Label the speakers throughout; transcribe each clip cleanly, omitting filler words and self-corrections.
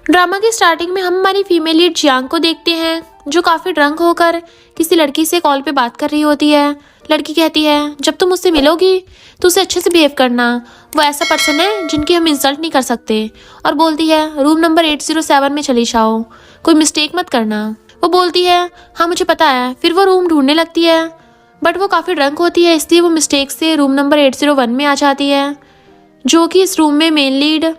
Speaker 1: Drama की starting में हम हमारी फीमेल लीड जियांग को देखते हैं जो काफ़ी ड्रंक होकर किसी लड़की से कॉल पे बात कर रही होती है। लड़की कहती है जब तुम उससे मिलोगी तो उसे अच्छे से बिहेव करना, वो ऐसा पर्सन है जिनकी हम इंसल्ट नहीं कर सकते। और बोलती है रूम नंबर 807 में चली जाओ, कोई मिस्टेक मत करना। वो बोलती है हाँ मुझे पता है। फिर वो रूम ढूंढने लगती है बट वो काफ़ी ड्रंक होती है, इसलिए वो मिस्टेक से रूम नंबर 801 में आ जाती है, जो कि इस रूम में मेन लीड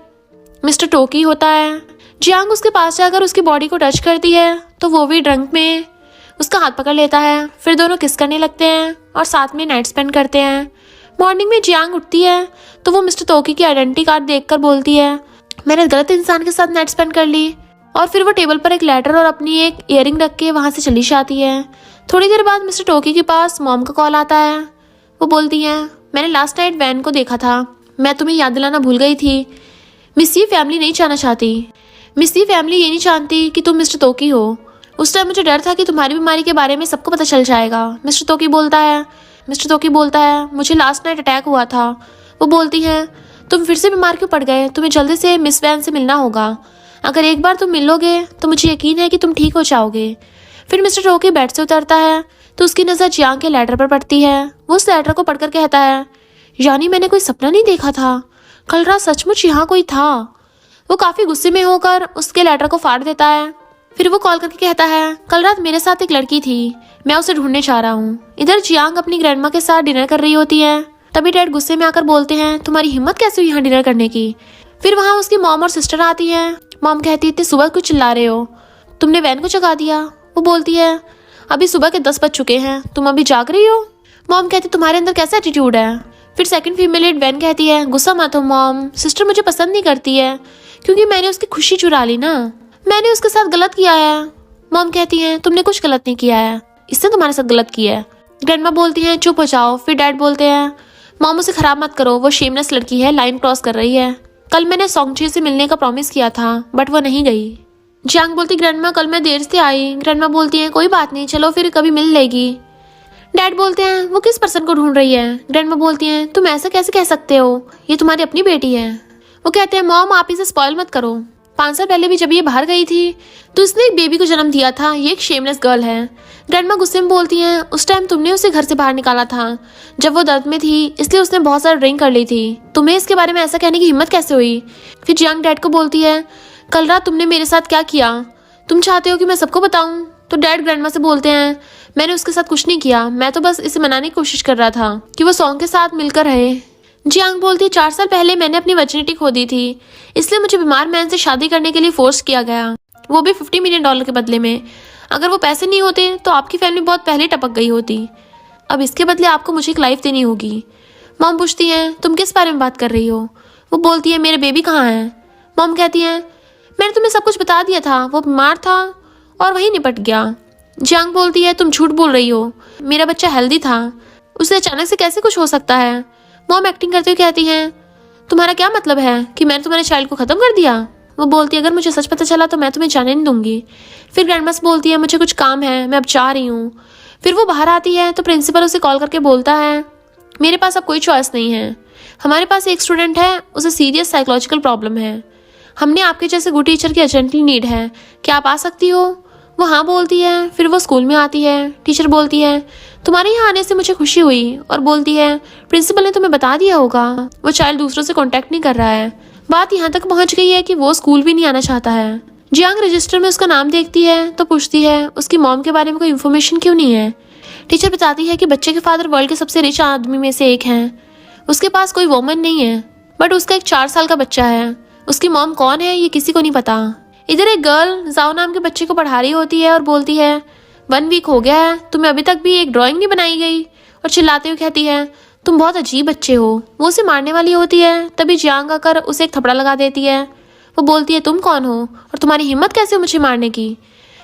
Speaker 1: मिस्टर टोकी होता है। जियांग उसके पास जाकर उसकी बॉडी को टच करती है तो वो भी ड्रंक में उसका हाथ पकड़ लेता है। फिर दोनों किस करने लगते हैं और साथ में नाइट स्पेंड करते हैं। मॉर्निंग में जियांग उठती है तो वो मिस्टर टोकी की आइडेंटिटी कार्ड देखकर बोलती है मैंने गलत इंसान के साथ नाइट स्पेंड कर ली। और फिर वो टेबल पर एक लेटर और अपनी एक इयररिंग रख के वहाँ से चली जाती है। थोड़ी देर बाद मिस्टर टोकी के पास मॉम का कॉल आता है। वो बोलती हैं मैंने लास्ट नाइट वैन को देखा था, मैं तुम्हें याद दिलाना भूल गई थी। मिस्सी फैमिली नहीं जाना चाहती, मिस्सी फैमिली ये नहीं जानती कि तुम मिस्टर टोकी हो। उस टाइम मुझे डर था कि तुम्हारी बीमारी के बारे में सबको पता चल जाएगा। मिस्टर टोकी बोलता है मुझे लास्ट नाइट अटैक हुआ था। वो बोलती हैं तुम फिर से बीमार क्यों पड़ गए, तुम्हें जल्दी से मिस वैन से मिलना होगा। अगर एक बार तुम मिल लोगे तो मुझे यकीन है कि तुम ठीक हो जाओगे। फिर मिस्टर टोकी बेड से उतरता है तो उसकी नज़र जियांग के लेटर पर पड़ती है। वो उस लेटर को पढ़कर कहता है यानी मैंने कोई सपना नहीं देखा था, कल रात सचमुच यहाँ कोई था। वो काफ़ी गुस्से में होकर उसके लेटर को फाड़ देता है। फिर वो कॉल करके कहता है कल रात मेरे साथ एक लड़की थी, मैं उसे ढूंढने जा रहा हूँ। इधर जियांग अपनी ग्रैंडमा के साथ डिनर कर रही होती है। तभी डैड गुस्से में आकर बोलते हैं तुम्हारी हिम्मत कैसे हुई यहाँ डिनर करने की। फिर वहाँ उसकी मॉम और सिस्टर आती हैं। मॉम कहती है इतनी सुबह क्यों चिल्ला रहे हो, तुमने वैन को जगा दिया। वो बोलती है अभी सुबह के 10 बज चुके हैं, तुम अभी जाग रही हो। मॉम कहती तुम्हारे अंदर कैसा एटीट्यूड है। फिर सेकंड फीमेल लीड वैन कहती है गुस्सा मत हो मॉम, सिस्टर मुझे पसंद नहीं करती है क्योंकि मैंने उसकी खुशी चुरा ली ना, मैंने उसके साथ गलत किया है। मॉम कहती है तुमने कुछ गलत नहीं किया है, इसने तुम्हारे साथ गलत किया है। ग्रैंडमा बोलती हैं चुप हो जाओ। फिर डैड बोलते हैं मॉम उसे खराब मत करो, वो शेमलेस लड़की है, लाइन क्रॉस कर रही है। कल मैंने सोंगचे से मिलने का प्रॉमिस किया था बट वो नहीं गई। जियांग बोलती ग्रैंडमा कल मैं देर से आई। ग्रैंडमा बोलती हैं कोई बात नहीं, चलो फिर कभी मिल लेगी। डैड बोलते हैं वो किस पर्सन को ढूंढ रही है। ग्रैंडमा बोलती हैं तुम ऐसा कैसे कह सकते हो, ये तुम्हारी अपनी बेटी है। वो कहते हैं मॉम आप इसे स्पॉइल मत करो, 5 साल पहले भी जब ये बाहर गई थी तो इसने एक बेबी को जन्म दिया था, ये एक शेमलेस गर्ल है। ग्रैंडमा गुस्से में बोलती हैं उस टाइम तुमने उसे घर से बाहर निकाला था जब वो दर्द में थी, इसलिए उसने बहुत सारा ड्रिंक कर ली थी, तुम्हें इसके बारे में ऐसा कहने की हिम्मत कैसे हुई। फिर जियांग डैड को बोलती है कल रात तुमने मेरे साथ क्या किया, तुम चाहते हो कि मैं सबको बताऊं। तो डैड ग्रैंडमा से बोलते हैं मैंने उसके साथ कुछ नहीं किया, मैं तो बस इसे मनाने की कोशिश कर रहा था कि वो सॉन्ग के साथ मिलकर रहे। जियांग बोलती है 4 साल पहले मैंने अपनी वर्जिनिटी खो दी थी, इसलिए मुझे बीमार मैन से शादी करने के लिए फोर्स किया गया, वो भी $50 मिलियन के बदले में। अगर वो पैसे नहीं होते तो आपकी फैमिली बहुत पहले टपक गई होती। अब इसके बदले आपको मुझे एक लाइफ देनी होगी। मॉम पूछती हैं तुम किस बारे में बात कर रही हो। वो बोलती है मेरे बेबी कहाँ है। मॉम कहती है मैंने तुम्हें सब कुछ बता दिया था, वो बीमार था और वहीं निपट गया। जियांग बोलती है तुम झूठ बोल रही हो, मेरा बच्चा हेल्दी था, उसे अचानक से कैसे कुछ हो सकता है। मॉम एक्टिंग करते हुए कहती हैं तुम्हारा क्या मतलब है कि मैंने तुम्हारे चाइल्ड को ख़त्म कर दिया। वो बोलती है अगर मुझे सच पता चला तो मैं तुम्हें जाने नहीं दूंगी। फिर ग्रैंडमा से बोलती है मुझे कुछ काम है, मैं अब जा रही हूँ। फिर वो बाहर आती है तो प्रिंसिपल उसे कॉल करके बोलता है मेरे पास अब कोई चॉइस नहीं है, हमारे पास एक स्टूडेंट है, उसे सीरियस साइकोलॉजिकल प्रॉब्लम है, हमने आपके जैसे गुड टीचर की अर्जेंटली नीड है, क्या आप आ सकती हो। वो हाँ बोलती है। फिर वो स्कूल में आती है। टीचर बोलती है तुम्हारे यहाँ आने से मुझे खुशी हुई, और बोलती है प्रिंसिपल ने तुम्हें बता दिया होगा वो चाइल्ड दूसरों से कांटेक्ट नहीं कर रहा है। बात यहाँ तक पहुँच गई है कि वो स्कूल भी नहीं आना चाहता है। जियांग रजिस्टर में उसका नाम देखती है तो पूछती है उसकी मॉम के बारे में कोई इन्फॉर्मेशन क्यों नहीं है। टीचर बताती है कि बच्चे के फादर वर्ल्ड के सबसे रिच आदमी में से एक हैं, उसके पास कोई वोमन नहीं है बट उसका एक 4 साल का बच्चा है, उसकी मॉम कौन है ये किसी को नहीं पता। इधर एक गर्ल जाओ नाम के बच्चे को पढ़ा रही होती है और बोलती है 1 वीक हो गया है, तुम्हें अभी तक भी एक ड्राइंग नहीं बनाई गई, और चिल्लाते हुए कहती है तुम बहुत अजीब बच्चे हो। वो उसे मारने वाली होती है, तभी जियांग आकर उसे एक थप्पड़ लगा देती है। वो बोलती है तुम कौन हो और तुम्हारी हिम्मत कैसे मुझे मारने की।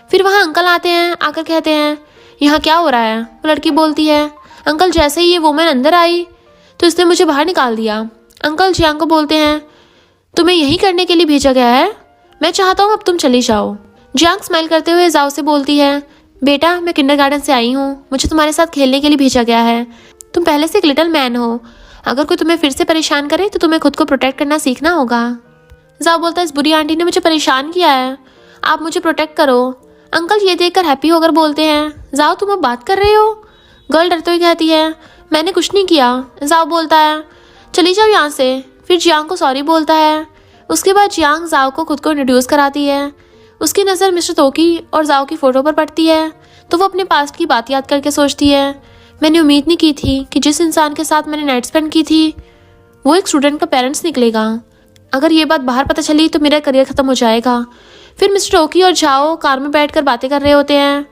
Speaker 1: फिर वहाँ अंकल आते हैं, आकर कहते हैं यहाँ क्या हो रहा है। वो लड़की बोलती है अंकल जैसे ही ये वुमेन अंदर आई तो इसने मुझे बाहर निकाल दिया। अंकल जियांग को बोलते हैं तुम्हें यही करने के लिए भेजा गया है, मैं चाहता हूँ अब तुम चली जाओ। जियांग स्माइल करते हुए जाओ से बोलती है बेटा मैं किंडरगार्टन से आई हूँ, मुझे तुम्हारे साथ खेलने के लिए भेजा गया है, तुम पहले से एक लिटिल मैन हो, अगर कोई तुम्हें फिर से परेशान करे तो तुम्हें खुद को प्रोटेक्ट करना सीखना होगा। जाओ बोलता है इस बुरी आंटी ने मुझे परेशान किया है, आप मुझे प्रोटेक्ट करो। अंकल ये देखकर हैप्पी होकर बोलते हैं, जाओ तुम अब बात कर रहे हो? गर्ल डरते हुए कहती है, मैंने कुछ नहीं किया। जाओ बोलता है, चली जाओ यहाँ से। फिर जियांग को सॉरी बोलता है। उसके बाद जियांग जाओ को खुद को इंट्रोड्यूस कराती है। उसकी नज़र मिस्टर तोकी और जाओ की फ़ोटो पर पड़ती है तो वो अपने पास्ट की बात याद करके सोचती है, मैंने उम्मीद नहीं की थी कि जिस इंसान के साथ मैंने नाइट स्पेंड की थी वो एक स्टूडेंट का पेरेंट्स निकलेगा। अगर ये बात बाहर पता चली तो मेरा करियर ख़त्म हो जाएगा। फिर मिस्टर ओकी और जाओ कार में बैठकर बातें कर रहे होते हैं।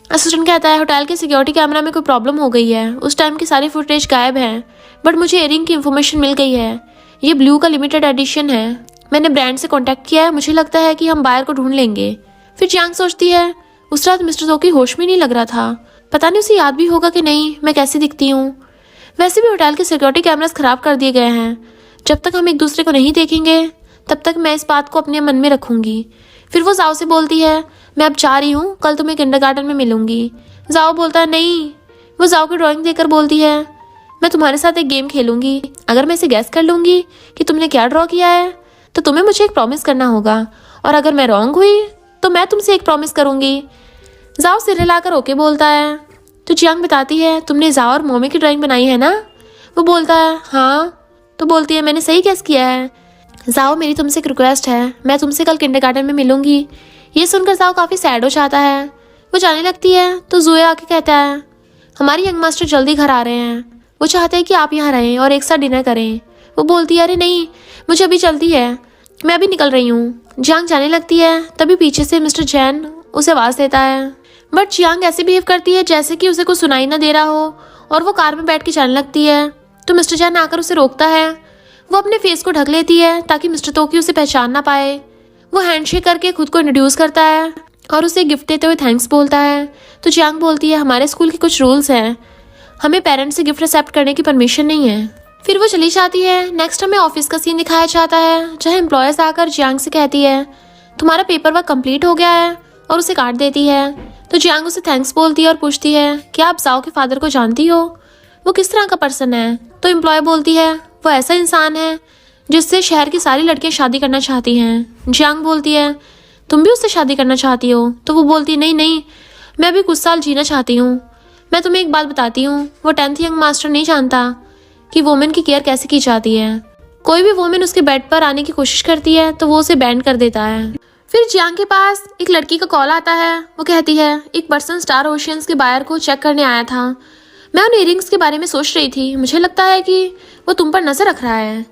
Speaker 1: असिस्टेंट कहता है, होटल के सिक्योरिटी कैमरा में कोई प्रॉब्लम हो गई है, उस टाइम की सारी फुटेज गायब है, बट मुझे इयरिंग की इन्फॉर्मेशन मिल गई है। ये ब्लू का लिमिटेड एडिशन है, मैंने ब्रांड से कॉन्टैक्ट किया है, मुझे लगता है कि हम बायर को ढूंढ लेंगे। फिर जियांग सोचती है, उस रात मिस्टर तोकी होश में नहीं लग रहा था, पता नहीं उसे याद भी होगा कि नहीं मैं कैसी दिखती हूँ। वैसे भी होटल के सिक्योरिटी कैमरास खराब कर दिए गए हैं, जब तक हम एक दूसरे को नहीं देखेंगे तब तक मैं इस बात को अपने मन में रखूंगी। फिर वो जाओ से बोलती है, मैं अब जा रही हूँ, कल तुम्हें किंडरगार्टन में मिलूंगी। जाओ बोलता है, नहीं। वो जाओ की ड्राइंग देकर बोलती है, मैं तुम्हारे साथ एक गेम खेलूंगी, अगर मैं इसे गैस कर लूंगी कि तुमने क्या ड्रॉ किया है तो तुम्हें मुझे एक प्रॉमिस करना होगा, और अगर मैं रॉन्ग हुई तो मैं तुमसे एक प्रॉमिस करूंगी। जाओ सिर हिलाकर ओके बोलता है। तो जियांग बताती है, तुमने जाओ और मोमी की ड्राइंग बनाई है ना? वो बोलता है, हाँ। तो बोलती है, मैंने सही गैस किया है। जाओ मेरी तुमसे एक रिक्वेस्ट है, मैं तुमसे कल किंडरगार्टन में मिलूंगी। ये सुनकर जाओ काफ़ी सैड हो जाता है। वो जाने लगती है तो जुए आके कहता है, हमारे यंग मास्टर जल्दी घर आ रहे हैं, वो चाहते हैं कि आप यहाँ रहें और एक साथ डिनर करें। वो बोलती है, अरे नहीं, मुझे अभी जल्दी है, मैं अभी निकल रही हूँ। जियांग जाने लगती है, तभी पीछे से मिस्टर जैन उसे आवाज़ देता है, बट जियांग ऐसे बिहेव करती है जैसे कि उसे कुछ सुनाई ना दे रहा हो, और वो कार में बैठ के जाने लगती है। तो मिस्टर जैन आकर उसे रोकता है। वो अपने फेस को ढक लेती है ताकि मिस्टर तोकी उसे पहचान ना पाए। वो हैंडशेक करके खुद को इंट्रोड्यूस करता है और उसे गिफ्ट देते हुए थैंक्स बोलता है। तो जियांग बोलती है, हमारे स्कूल के कुछ रूल्स हैं, हमें पेरेंट्स से गिफ्ट एक्सेप्ट करने की परमिशन नहीं है। फिर वो चली जाती है। नेक्स्ट हमें ऑफिस का सीन दिखाया जाता है जहाँ एम्प्लॉयज आकर जियांग से कहती है, तुम्हारा पेपर वर्क कंप्लीट हो गया है, और उसे काट देती है। तो जियांग उसे थैंक्स बोलती है और पूछती है, क्या आप जाओ के फादर को जानती हो, वो किस तरह का पर्सन है? तो एम्प्लॉय बोलती है, वो ऐसा इंसान है जिससे शहर की सारी लड़कियां शादी करना चाहती हैं। जियांग बोलती है, तुम भी उससे शादी करना चाहती हो? तो वो बोलती है, नहीं नहीं, मैं अभी कुछ साल जीना चाहती हूँ। मैं तुम्हें एक बात बताती हूँ, वो 10th यंग मास्टर नहीं जानता कि वोमेन की केयर कैसे की जाती है। कोई भी वोमेन उसके बेड पर आने की कोशिश करती है तो वो उसे बैंड कर देता है। फिर जियांग के पास एक लड़की का कॉल आता है। वो कहती है, एक पर्सन स्टार ओशियंस के बायर को चेक करने आया था, मैं उन इयरिंग्स के बारे में सोच रही थी, मुझे लगता है कि वो तुम पर नजर रख रहा है।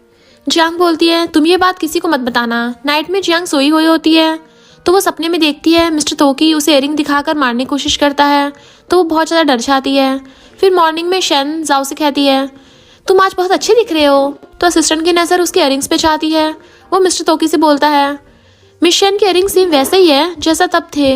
Speaker 1: जियांग बोलती है, तुम ये बात किसी को मत बताना। नाइट में जियांग सोई हुई होती है तो वो सपने में देखती है मिस्टर तोकी उसे इयरिंग दिखाकर मारने की कोशिश करता है, तो वो बहुत ज़्यादा डर जाती है। फिर मॉर्निंग में शेन जाओ से कहती है, तुम आज बहुत अच्छे दिख रहे हो। तो असिस्टेंट की नज़र उसके इयरिंग्स पे जाती है। वो मिस्टर तोकी से बोलता है, मिस शेन के इयरिंग्स सेम वैसे ही है जैसा तब थे।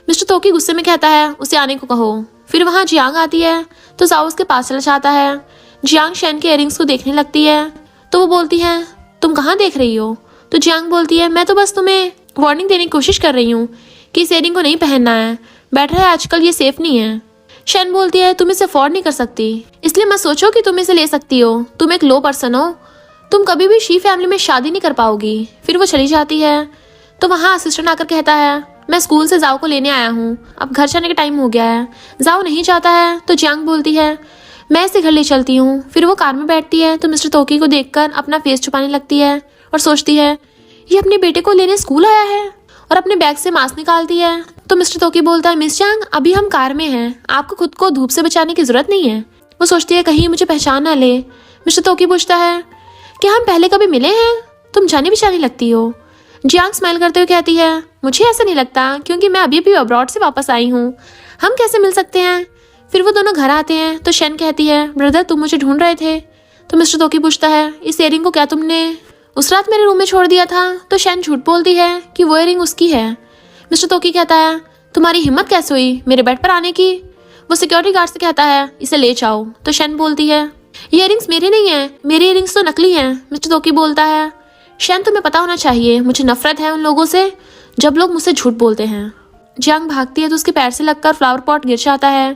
Speaker 1: मिस्टर तोकी गुस्से में कहता है, उसे आने को कहो। फिर वहाँ जियांग आती है तो जाओ उसके पास चला जाता है। जियांग शेन के इयरिंग्स को देखने लगती है तो वो बोलती है, तुम कहाँ देख रही हो? तो जियांग बोलती है, मैं तो बस तुम्हें वार्निंग देने की कोशिश कर रही हूँ कि इस इयरिंग को नहीं पहनना है, बेटर है आजकल ये सेफ नहीं है। शेन बोलती है, तुम इसे अफोर्ड नहीं कर सकती, इसलिए मत सोचो कि तुम इसे ले सकती हो, तुम एक लो पर्सन हो, तुम कभी भी शी फैमिली में शादी नहीं कर पाओगी। फिर वो चली जाती है तो वहाँ असिस्टेंट आकर कहता है, मैं स्कूल से जाओ को लेने आया हूँ, अब घर जाने का टाइम हो गया है। जाओ नहीं जाता है तो जियांग बोलती है, मैं इसे घर ले चलती हूँ। फिर वो कार में बैठती है तो मिस्टर तोकी को देखकर अपना फेस छुपाने लगती है और सोचती है, ये अपने बेटे को लेने स्कूल आया है, और अपने बैग से मास्क निकालती है। तो मिस्टर तोकी बोलता है, मिस जियांग अभी हम कार में हैं, आपको खुद को धूप से बचाने की जरूरत नहीं है। वो सोचती है कहीं मुझे पहचान ना ले। मिस्टर तोकी पूछता है, क्या हम पहले कभी मिले हैं? तुम जानी पहचानी लगती हो। जियांग स्माइल करते हुए कहती है, मुझे ऐसा नहीं लगता क्योंकि मैं अभी अब्रॉड से वापस आई हूँ, हम कैसे मिल सकते हैं? फिर वो दोनों घर आते हैं तो शेन कहती है, ब्रदर तुम मुझे ढूंढ रहे थे? तो मिस्टर तोकी पूछता है, इस इयरिंग को क्या तुमने उस रात मेरे रूम में छोड़ दिया था? तो शेन झूठ बोलती है कि वो इयरिंग उसकी है। मिस्टर तोकी कहता है, तुम्हारी हिम्मत कैसे हुई मेरे बेड पर आने की? वो सिक्योरिटी गार्ड से कहता है, इसे ले जाओ। तो शेन बोलती है, ये इयरिंग्स मेरे नहीं है, मेरी इयरिंग्स तो नकली हैं। मिस्टर तोकी बोलता है, शेन तुम्हें पता होना चाहिए, मुझे नफरत है उन लोगों से जब लोग मुझसे झूठ बोलते हैं। जियांग भागती है तो उसके पैर से लगकर फ्लावर पॉट गिर जाता है।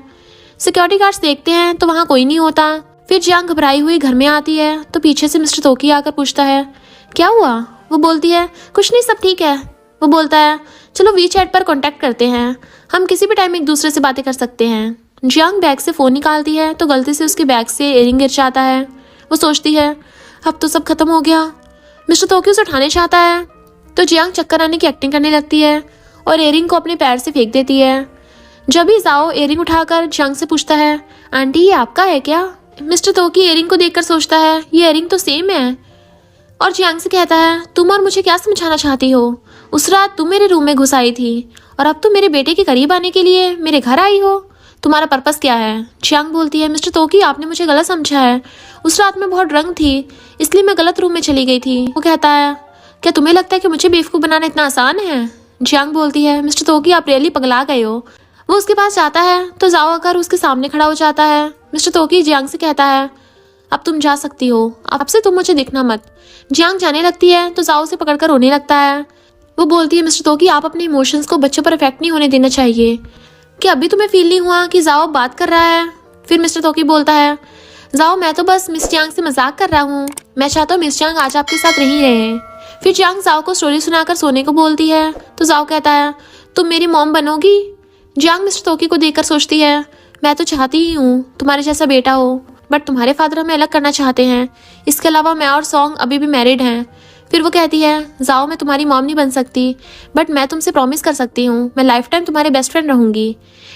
Speaker 1: सिक्योरिटी गार्ड्स देखते हैं तो वहाँ कोई नहीं होता। फिर जियांग घबराई हुई घर में आती है तो पीछे से मिस्टर तोकी आकर पूछता है, क्या हुआ? वो बोलती है कुछ नहीं, सब ठीक है। वो बोलता है चलो वीचैट पर कांटेक्ट करते हैं, हम किसी भी टाइम एक दूसरे से बातें कर सकते हैं। जियांग बैग से फ़ोन निकालती है तो गलती से उसके बैग से इयररिंग गिर जाता है। वो सोचती है अब तो सब खत्म हो गया। मिस्टर तोकी उसे उठाने चाहता है तो जियांग चक्कर आने की एक्टिंग करने लगती है और इयररिंग को अपने पैर से फेंक देती है। जब ही जाओ इयररिंग उठाकर जियांग से पूछता है आंटी ये आपका है क्या? मिस्टर तोकी इयररिंग को देखकर सोचता है ये इयररिंग तो सेम है और जियांग से कहता है तुम और मुझे क्या समझाना चाहती हो? उस रात तुम मेरे रूम में घुस आई थी और अब तुम मेरे बेटे के करीब आने के लिए मेरे घर आई हो। तुम्हारा पर्पस क्या है? जियांग बोलती है मिस्टर तोकी आपने मुझे गलत समझा है, उस रात में बहुत ड्रंक थी इसलिए मैं गलत रूम में चली गई थी। वो कहता है क्या तुम्हें लगता है कि मुझे बेवकूफ़ बनाना इतना आसान है? जियांग बोलती है मिस्टर तोकी आप रियली पगला गए हो। वो उसके पास जाता है तो जाओ आकर उसके सामने खड़ा हो जाता है। मिस्टर तोकी जियांग से कहता है अब तुम जा सकती हो, अब से तुम मुझे दिखना मत। जियांग जाने लगती है तो जाओ से पकड़कर रोने लगता है। वो बोलती है मिस्टर तोकी आप अपने इमोशंस को बच्चों पर इफेक्ट नहीं होने देना चाहिए। कि अभी तुम्हें फील नहीं हुआ कि जाओ बात कर रहा है? फिर मिस्टर तोकी बोलता है जाओ मैं तो बस मिस जियांग से मजाक कर रहा हूँ, मैं चाहता हूँ मिस जियांग आज आपके साथ नहीं रहे। फिर जियांग जाओ को स्टोरी सुनाकर सोने को बोलती है तो जाओ कहता है तुम मेरी मॉम बनोगी? जियांग मिस्टर तोकी को देखकर सोचती है मैं तो चाहती ही हूँ तुम्हारे जैसा बेटा हो, बट तुम्हारे फादर हमें अलग करना चाहते हैं। इसके अलावा मैं और सॉन्ग अभी भी मैरिड हैं। फिर वो कहती है जाओ मैं तुम्हारी मॉम नहीं बन सकती, बट मैं तुमसे प्रॉमिस कर सकती हूँ मैं लाइफ टाइम तुम्हारे बेस्ट फ्रेंड रहूंगी।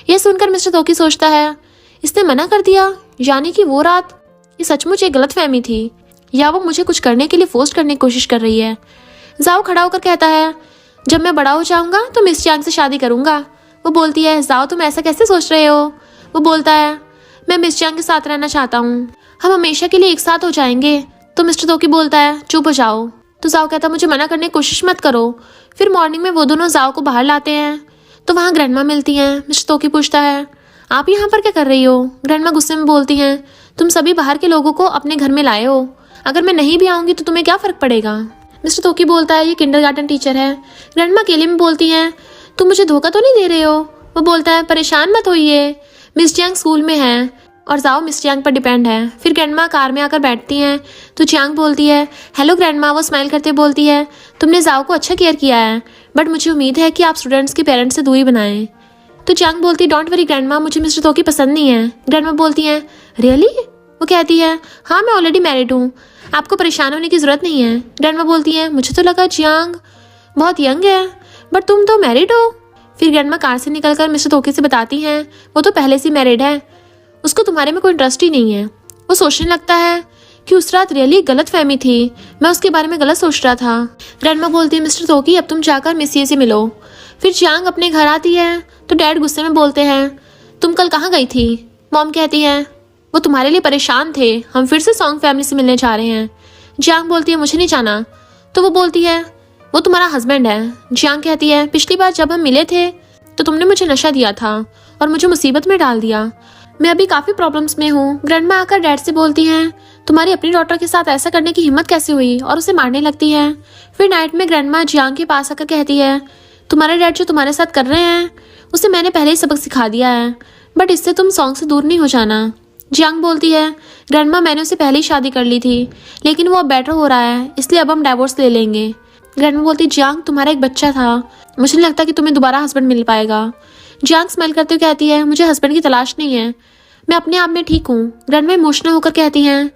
Speaker 1: यह सुनकर मिस्टर तोकी सोचता है इसने मना कर दिया, यानी कि वो रात ये सचमुच एक गलत फहमी थी या वो मुझे कुछ करने के लिए फोर्स करने की कोशिश कर रही है। जाओ खड़ा होकर कहता है जब मैं बड़ा हो जाऊंगा तो मिस जियांग से शादी करूंगा। वो बोलती है जाओ तुम ऐसा कैसे सोच रहे हो? वो बोलता है मैं मिस जियांग के साथ रहना चाहता हूँ, हम हमेशा के लिए एक साथ हो जाएंगे। तो मिस्टर तोकी बोलता है चुप हो जाओ। तो जाओ कहता मुझे मना करने की कोशिश मत करो। फिर मॉर्निंग में वो दोनों जाओ को बाहर लाते हैं तो वहाँ ग्रैंडमा मिलती हैं। मिस्टर तोकी पूछता है आप यहाँ पर क्या कर रही हो? ग्रैंडमा गुस्से में बोलती हैं तुम सभी बाहर के लोगों को अपने घर में लाए हो, अगर मैं नहीं भी आऊँगी तो तुम्हें क्या फ़र्क पड़ेगा? मिस्टर तोकी बोलता है ये किंडरगार्टन टीचर है। ग्रैंडमा अकेले में बोलती हैं तुम मुझे धोखा तो नहीं दे रहे हो? वो बोलता है परेशान मत होइए, मिस जियांग स्कूल में है और जाओ मिस जियांग पर डिपेंड है। फिर ग्रैंडमा कार में आकर बैठती हैं तो जियांग बोलती है हेलो ग्रैंडमा। वो स्माइल करते बोलती है तुमने जाओ को अच्छा केयर किया है, बट मुझे उम्मीद है कि आप स्टूडेंट्स के पेरेंट्स से दूरी बनाएं। तो जियांग बोलती डोंट वरी ग्रैंडमा, मुझे मिस्टर तोकी पसंद नहीं है। ग्रैंडमा बोलती हैं रियली? वो कहती है हाँ मैं ऑलरेडी मैरिड हूँ, आपको परेशान होने की ज़रूरत नहीं है। ग्रैंडमा बोलती है मुझे तो लगा जियांग बहुत यंग है, बट तुम तो मैरिड हो। फिर ग्रैंडमा कार से निकलकर मिस्टर तोकी से बताती हैं वो तो पहले से मैरिड है, उसको तुम्हारे में कोई इंटरेस्ट ही नहीं है। वो सोचने लगता है कि उस रात रियली गलत फहमी थी, मैं उसके बारे में गलत सोच रहा था। ग्रैंडमा बोलती है मिस्टर तोकी अब तुम जाकर मिसिए से मिलो। फिर जियांग अपने घर आती है तो डैड गुस्से में बोलते हैं तुम कल कहाँ गई थी? मॉम कहती है वो तुम्हारे लिए परेशान थे, हम फिर से सॉन्ग फैमिली से मिलने जा रहे हैं। जियांग बोलती है मुझे नहीं जाना। तो वो बोलती है वो तुम्हारा हस्बैंड है। जियांग कहती है पिछली बार जब हम मिले थे तो तुमने मुझे नशा दिया था और मुझे मुसीबत में डाल दिया, मैं अभी काफ़ी प्रॉब्लम्स में हूँ। ग्रैंडमा आकर डैड से बोलती हैं तुम्हारी अपनी डॉटर के साथ ऐसा करने की हिम्मत कैसे हुई, और उसे मारने लगती है। फिर नाइट में ग्रैंडमा जियांग के पास आकर कहती है तुम्हारे डैड जो तुम्हारे साथ कर रहे हैं उसे मैंने पहले ही सबक सिखा दिया है, बट इससे तुम सॉन्ग से दूर नहीं हो जाना। जियांग बोलती है ग्रैंडमा मैंने उसे पहले ही शादी कर ली थी, लेकिन वो अब बेटर हो रहा है इसलिए अब हम डाइवोर्स ले लेंगे। ग्रैंडमा बोलती जियांग तुम्हारा एक बच्चा था, मुझे नहीं लगता कि तुम्हें दोबारा हस्बैंड मिल पाएगा। जियांग स्माइल करते हुए कहती है मुझे हस्बैंड की तलाश नहीं है, मैं अपने आप में ठीक हूँ। ग्रैंडमा इमोशनल होकर कहती हैं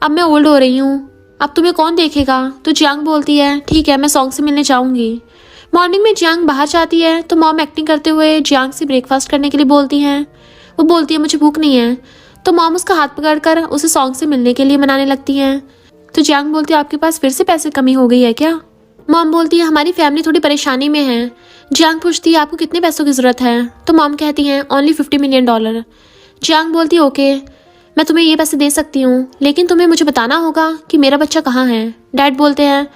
Speaker 1: अब मैं ओल्ड हो रही हूँ, अब तुम्हें कौन देखेगा? तो जियांग बोलती है ठीक है मैं सॉन्ग से मिलने जाऊँगी। मॉर्निंग में जियांग बाहर जाती है तो मॉम एक्टिंग करते हुए जियांग से ब्रेकफास्ट करने के लिए बोलती हैं। वो बोलती है मुझे भूख नहीं है। तो मॉम उसका हाथ पकड़कर उसे सॉन्ग से मिलने के लिए मनाने लगती हैं। तो जियांग बोलती है आपके पास फिर से पैसे कमी हो गई है क्या? मॉम बोलती है हमारी फैमिली थोड़ी परेशानी में है। जियांग पूछती है आपको कितने पैसों की ज़रूरत है? तो मॉम कहती हैं ओनली $50 मिलियन। जियांग बोलती है ओके मैं तुम्हें ये पैसे दे सकती हूँ, लेकिन तुम्हें मुझे बताना होगा कि मेरा बच्चा कहाँ है। डैड बोलते हैं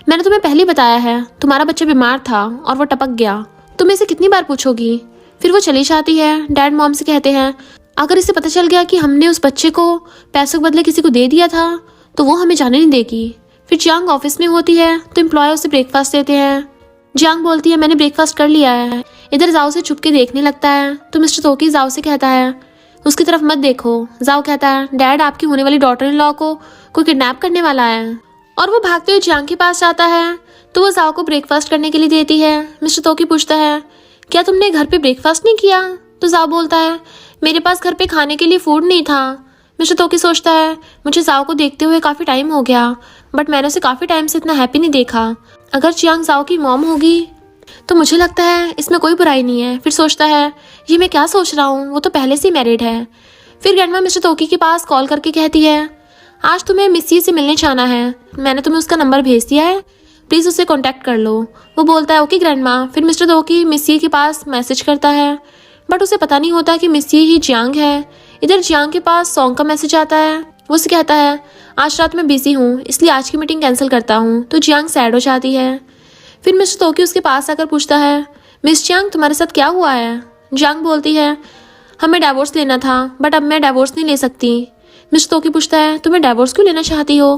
Speaker 1: मैंने तुम्हें पहले ही बताया है, तुम्हारा बच्चा बीमार था और वो टपक गया, तुम इसे कितनी बार पूछोगी? फिर वो चली जाती है। डैड मॉम से कहते हैं अगर इसे पता चल गया कि हमने उस बच्चे को पैसों के बदले किसी को दे दिया था तो वो हमें जाने नहीं देगी। फिर जियांग ऑफिस में होती है तो एम्प्लॉय उसे ब्रेकफास्ट देते हैं। जियांग बोलती है मैंने ब्रेकफास्ट कर लिया है। इधर जाओ से छुप के देखने लगता है तो मिस्टर तोकी जाओ से कहता है उसकी तरफ मत देखो। जाओ कहता है डैड आपकी होने वाली डॉटर इन लॉ को कोई किडनैप करने वाला है। और वो भागते हुए जियांग के पास जाता है तो वो जाओ को ब्रेकफास्ट करने के लिए देती है। मिस्टर तोकी पूछता है, क्या तुमने घर पे ब्रेकफास्ट नहीं किया? तो जाओ बोलता है, मेरे पास घर पे खाने के लिए फूड नहीं था। मिस्टर तोकी सोचता है, मुझे जाओ को देखते हुए काफ़ी टाइम हो गया, बट मैंने उसे काफ़ी टाइम से इतना हैप्पी नहीं देखा। अगर जियांग जाओ की मॉम होगी तो मुझे लगता है इसमें कोई बुराई नहीं है। फिर सोचता है, ये मैं क्या सोच रहा हूँ, वो तो पहले से ही मैरिड है। फिर ग्रैंडमा मिस्टर तोकी के पास कॉल करके कहती है, आज तुम्हें मिस्सी से मिलने जाना है, मैंने तुम्हें उसका नंबर भेज दिया है, प्लीज़ उससे कांटेक्ट कर लो। वो बोलता है, ओके ग्रैंडमा। फिर मिस्टर तोकी मिस्सी के पास मैसेज करता है, बट उसे पता नहीं होता कि मिस्सी ही जियांग है। इधर जियांग के पास सॉन्ग का मैसेज आता है। वो उसे कहता है, आज रात मैं बिजी हूँ, इसलिए आज की मीटिंग कैंसिल करता हूँ। तो जियांग सैड हो जाती है। फिर मिस्टर तोकी उसके पास आकर पूछता है, मिस जियांग तुम्हारे साथ क्या हुआ है? जियांग बोलती है, हमें डाइवोर्स लेना था, बट अब मैं डाइवोर्स नहीं ले सकती। मिस्टर तोकी पूछता है, तुम्हें डाइवोर्स क्यों लेना चाहती हो?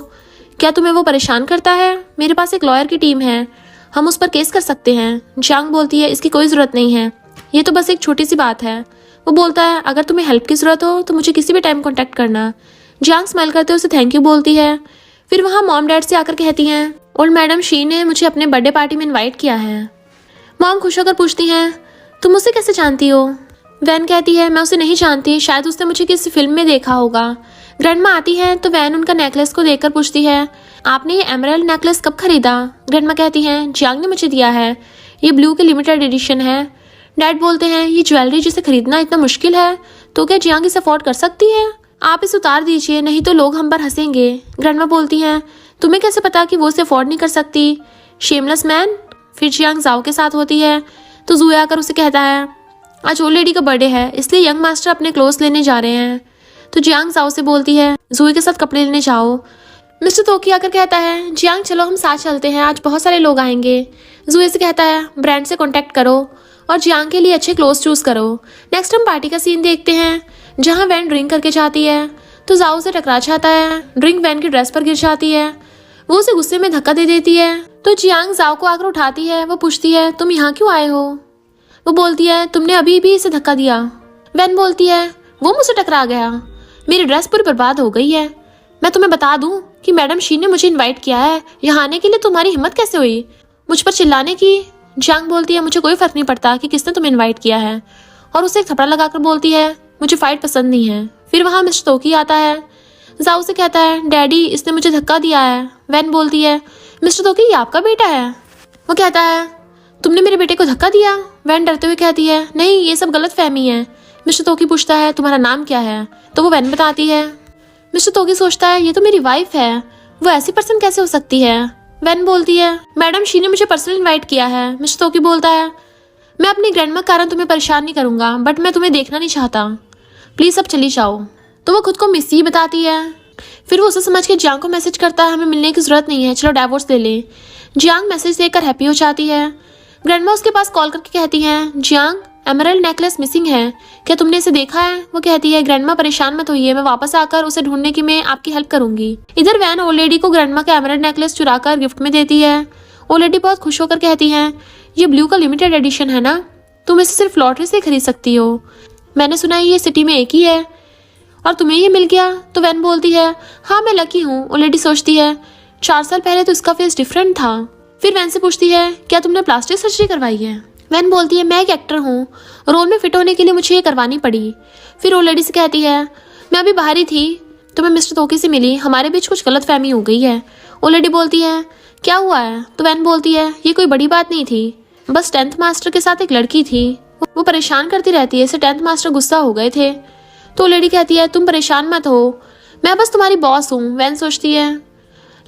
Speaker 1: क्या तुम्हें वो परेशान करता है? मेरे पास एक लॉयर की टीम है, हम उस पर केस कर सकते हैं। जियांग बोलती है, इसकी कोई ज़रूरत नहीं है, ये तो बस एक छोटी सी बात है। वो बोलता है, अगर तुम्हें हेल्प की ज़रूरत हो तो मुझे किसी भी टाइम कॉन्टैक्ट करना। जियांग स्माइल करते हुए उसे थैंक यू बोलती है। फिर वहाँ मॉम डैड से आकर कहती हैं, ओल्ड मैडम शी ने मुझे अपने बर्थडे पार्टी में इनवाइट किया है। मॉम खुश होकर पूछती हैं, तुम उसे कैसे जानती हो? वैन कहती है, मैं उसे नहीं जानती, शायद उसने मुझे किसी फिल्म में देखा होगा। ग्रैंडमा आती है तो वैन उनका नेकलेस को देखकर पूछती है, आपने ये एमराल्ड नेकलेस कब खरीदा? ग्रैंडमा कहती हैं, जियांग ने मुझे दिया है, ये ब्लू के लिमिटेड एडिशन है। डैड बोलते हैं, ये ज्वेलरी जिसे खरीदना इतना मुश्किल है तो क्या जियांग इसे अफोर्ड कर सकती है? आप इसे उतार दीजिए, नहीं तो लोग हम पर हंसेंगे। ग्रैंडमा बोलती हैं, तुम्हें कैसे पता कि वो इसे अफोर्ड नहीं कर सकती, शेमलेस मैन। फिर जियांग जाओ के साथ होती है तो जूए आकर उसे कहता है, आज ओल्ड लेडी का बर्थडे है, इसलिए यंग मास्टर अपने क्लोथ्स लेने जा रहे हैं। तो जियांग जाओ से बोलती है, जूए के साथ कपड़े लेने जाओ। मिस्टर तोकी आकर कहता है, जियांग चलो हम साथ चलते हैं, आज बहुत सारे लोग आएंगे। जूए से कहता है, ब्रांड से कॉन्टैक्ट करो और जियांग के लिए अच्छे क्लोथ्स चूज करो। नेक्स्ट हम पार्टी का सीन देखते हैं जहाँ वैन ड्रिंक करके जाती है तो जाओ से टकरा जाता है, ड्रिंक वैन की ड्रेस पर गिर जाती है। वो उसे गुस्से में धक्का दे देती है तो जियांग जाओ को आकर उठाती है। वो पूछती है, तुम यहाँ क्यों आए हो? वो बोलती है, तुमने अभी भी इसे धक्का दिया। वैन बोलती है, वो मुझसे टकरा गया, मेरी ड्रेस पूरी बर्बाद हो गई है। मैं तुम्हें बता दूं कि मैडम शी ने मुझे इनवाइट किया है, यहाँ आने के लिए तुम्हारी हिम्मत कैसे हुई मुझ पर चिल्लाने की? जियांग बोलती है, मुझे कोई फर्क नहीं पड़ता कि किसने तुम्हें इन्वाइट किया है, और उसे एक थप्पड़ लगाकर बोलती है, मुझे फाइट पसंद नहीं है। फिर वहाँ मिस्टर तोकी आता है। जाओ से कहता है, डैडी इसने मुझे धक्का दिया है। वैन बोलती है, मिस्टर तोकी ये आपका बेटा है? वो कहता है, तुमने मेरे बेटे को धक्का दिया? वैन डरते हुए कहती है, नहीं ये सब गलत फहमी है। मिस्टर तोकी पूछता है, तुम्हारा नाम क्या है? तो वो वैन बताती है। मिस्टर तोकी सोचता है, ये तो मेरी वाइफ है, वो ऐसी पर्सन कैसे हो सकती है? वैन बोलती है, मैडम शी ने मुझे पर्सनल इन्वाइट किया है। मिस्टर तोकी बोलता है, मैं अपनी ग्रैंडमा के कारण तुम्हें परेशान नहीं करूंगा, बट मैं तुम्हें देखना नहीं चाहता, प्लीज अब चली जाओ। तो वो खुद को मिस्सी बताती है। फिर वो उसे समझ के जियांग को मैसेज करता है, हमें मिलने की जरूरत नहीं है, चलो डाइवोर्स ले ले। जियांग मैसेज देखकर हैप्पी हो जाती है। ग्रैंडमा उसके पास कॉल करके कहती हैं, जियांग एमराल्ड नेकलेस मिसिंग है, क्या तुमने इसे देखा है? वो कहती है, ग्रैंडमा परेशान मत होइए, मैं वापस आकर उसे ढूंढने की मैं आपकी हेल्प करूंगी। इधर वैन ओल्ड लेडी को ग्रैंडमा का एमराल्ड नेकलेस चुराकर गिफ्ट में देती है। ओल्ड लेडी बहुत खुश होकर कहती है, ये ब्लू का लिमिटेड एडिशन है ना, तुम इसे सिर्फ लॉटरी से खरीद सकती हो, मैंने सुना है ये सिटी में एक ही है और तुम्हें ये मिल गया। तो वैन बोलती है, हाँ मैं लकी हूँ। ओल्ड लेडी सोचती है, 4 साल पहले तो इसका फेस डिफरेंट था। फिर वैन से पूछती है, क्या तुमने प्लास्टिक सर्जरी करवाई है? वैन बोलती है, मैं एक एक्टर हूँ, रोल में फिट होने के लिए मुझे ये करवानी पड़ी। फिर ओल्ड लेडी से कहती है, मैं अभी बाहर ही थी तो मैं मिस्टर तोकी से मिली, हमारे बीच कुछ गलत फहमी हो गई है। ओल्ड लेडी बोलती है, क्या हुआ है? तो वैन बोलती है, ये कोई बड़ी बात नहीं थी, बस 10th मास्टर के साथ एक लड़की थी, वो परेशान करती रहती है, इसे 10th मास्टर गुस्सा हो गए थे। तो लेडी कहती है, तुम परेशान मत हो, मैं बस तुम्हारी बॉस हूँ। वैन सोचती है,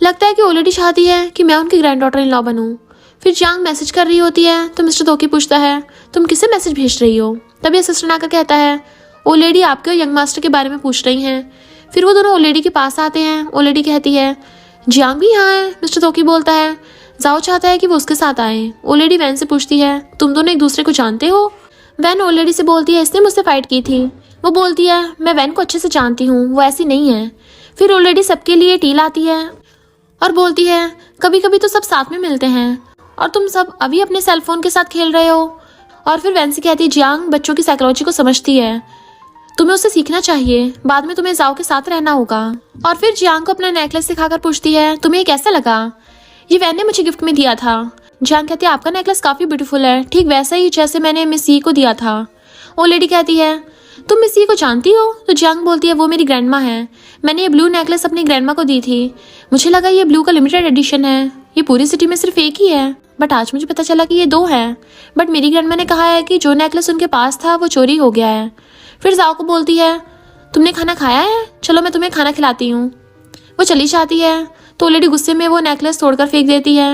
Speaker 1: लगता है कि ओलेडी चाहती है कि मैं उनकी ग्रैंड डॉटर इन लॉ बनूं। फिर जियांग मैसेज कर रही होती है तो मिस्टर तोकी पूछता है, तुम किसे मैसेज भेज रही हो? तभी असिस्टेंट आकर कहता है, ओलेडी आपके यंग मास्टर के बारे में पूछ रही हैं। फिर वो दोनों ओलेडी के पास आते हैं। ओलेडी कहती है, जियांग भी यहाँ है। मिस्टर तोकी बोलता है, जाओ चाहता है कि वो उसके साथ आए। ओलेडी वैन से पूछती है, तुम दोनों एक दूसरे को जानते हो? वैन ओलेडी से बोलती है, इसने मुझसे फाइट की थी। वो बोलती है, मैं वैन को अच्छे से जानती हूँ, वो ऐसी नहीं है। फिर ओलेडी सबके लिए टी लाती है और बोलती है, कभी कभी तो सब साथ में मिलते हैं और तुम सब अभी अपने सेलफोन के साथ खेल रहे हो। और फिर वैन से कहती है, जियांग बच्चों की साइकोलॉजी को समझती है, तुम्हें उससे सीखना चाहिए, बाद में तुम्हें जाओ के साथ रहना होगा। और फिर जियांग को अपना नेकलेस दिखाकर पूछती है, तुम्हें ये कैसा लगा? ये वैन ने मुझे गिफ्ट में दिया था। जियांग कहती है, आपका नेकलेस काफी ब्यूटीफुल है, ठीक वैसा ही जैसे मैंने मिस यी को दिया था। वो लेडी कहती है, तुम मिस यी को जानती हो? तो जियांग बोलती है, वो मेरी ग्रैंडमा है, मैंने ये ब्लू नेकलेस अपनी ग्रैंडमा को दी थी। मुझे लगा ये ब्लू का लिमिटेड एडिशन है, ये पूरी सिटी में सिर्फ एक ही है, बट आज मुझे पता चला कि ये 2 है। बट मेरी ग्रैंडमा ने कहा है कि जो नेकलेस उनके पास था वो चोरी हो गया है। फिर जाओ को बोलती है, तुमने खाना खाया है? चलो मैं तुम्हें खाना खिलाती हूँ। वो चली जाती है तो लेडी गुस्से में वो नेकलेस तोड़कर फेंक देती है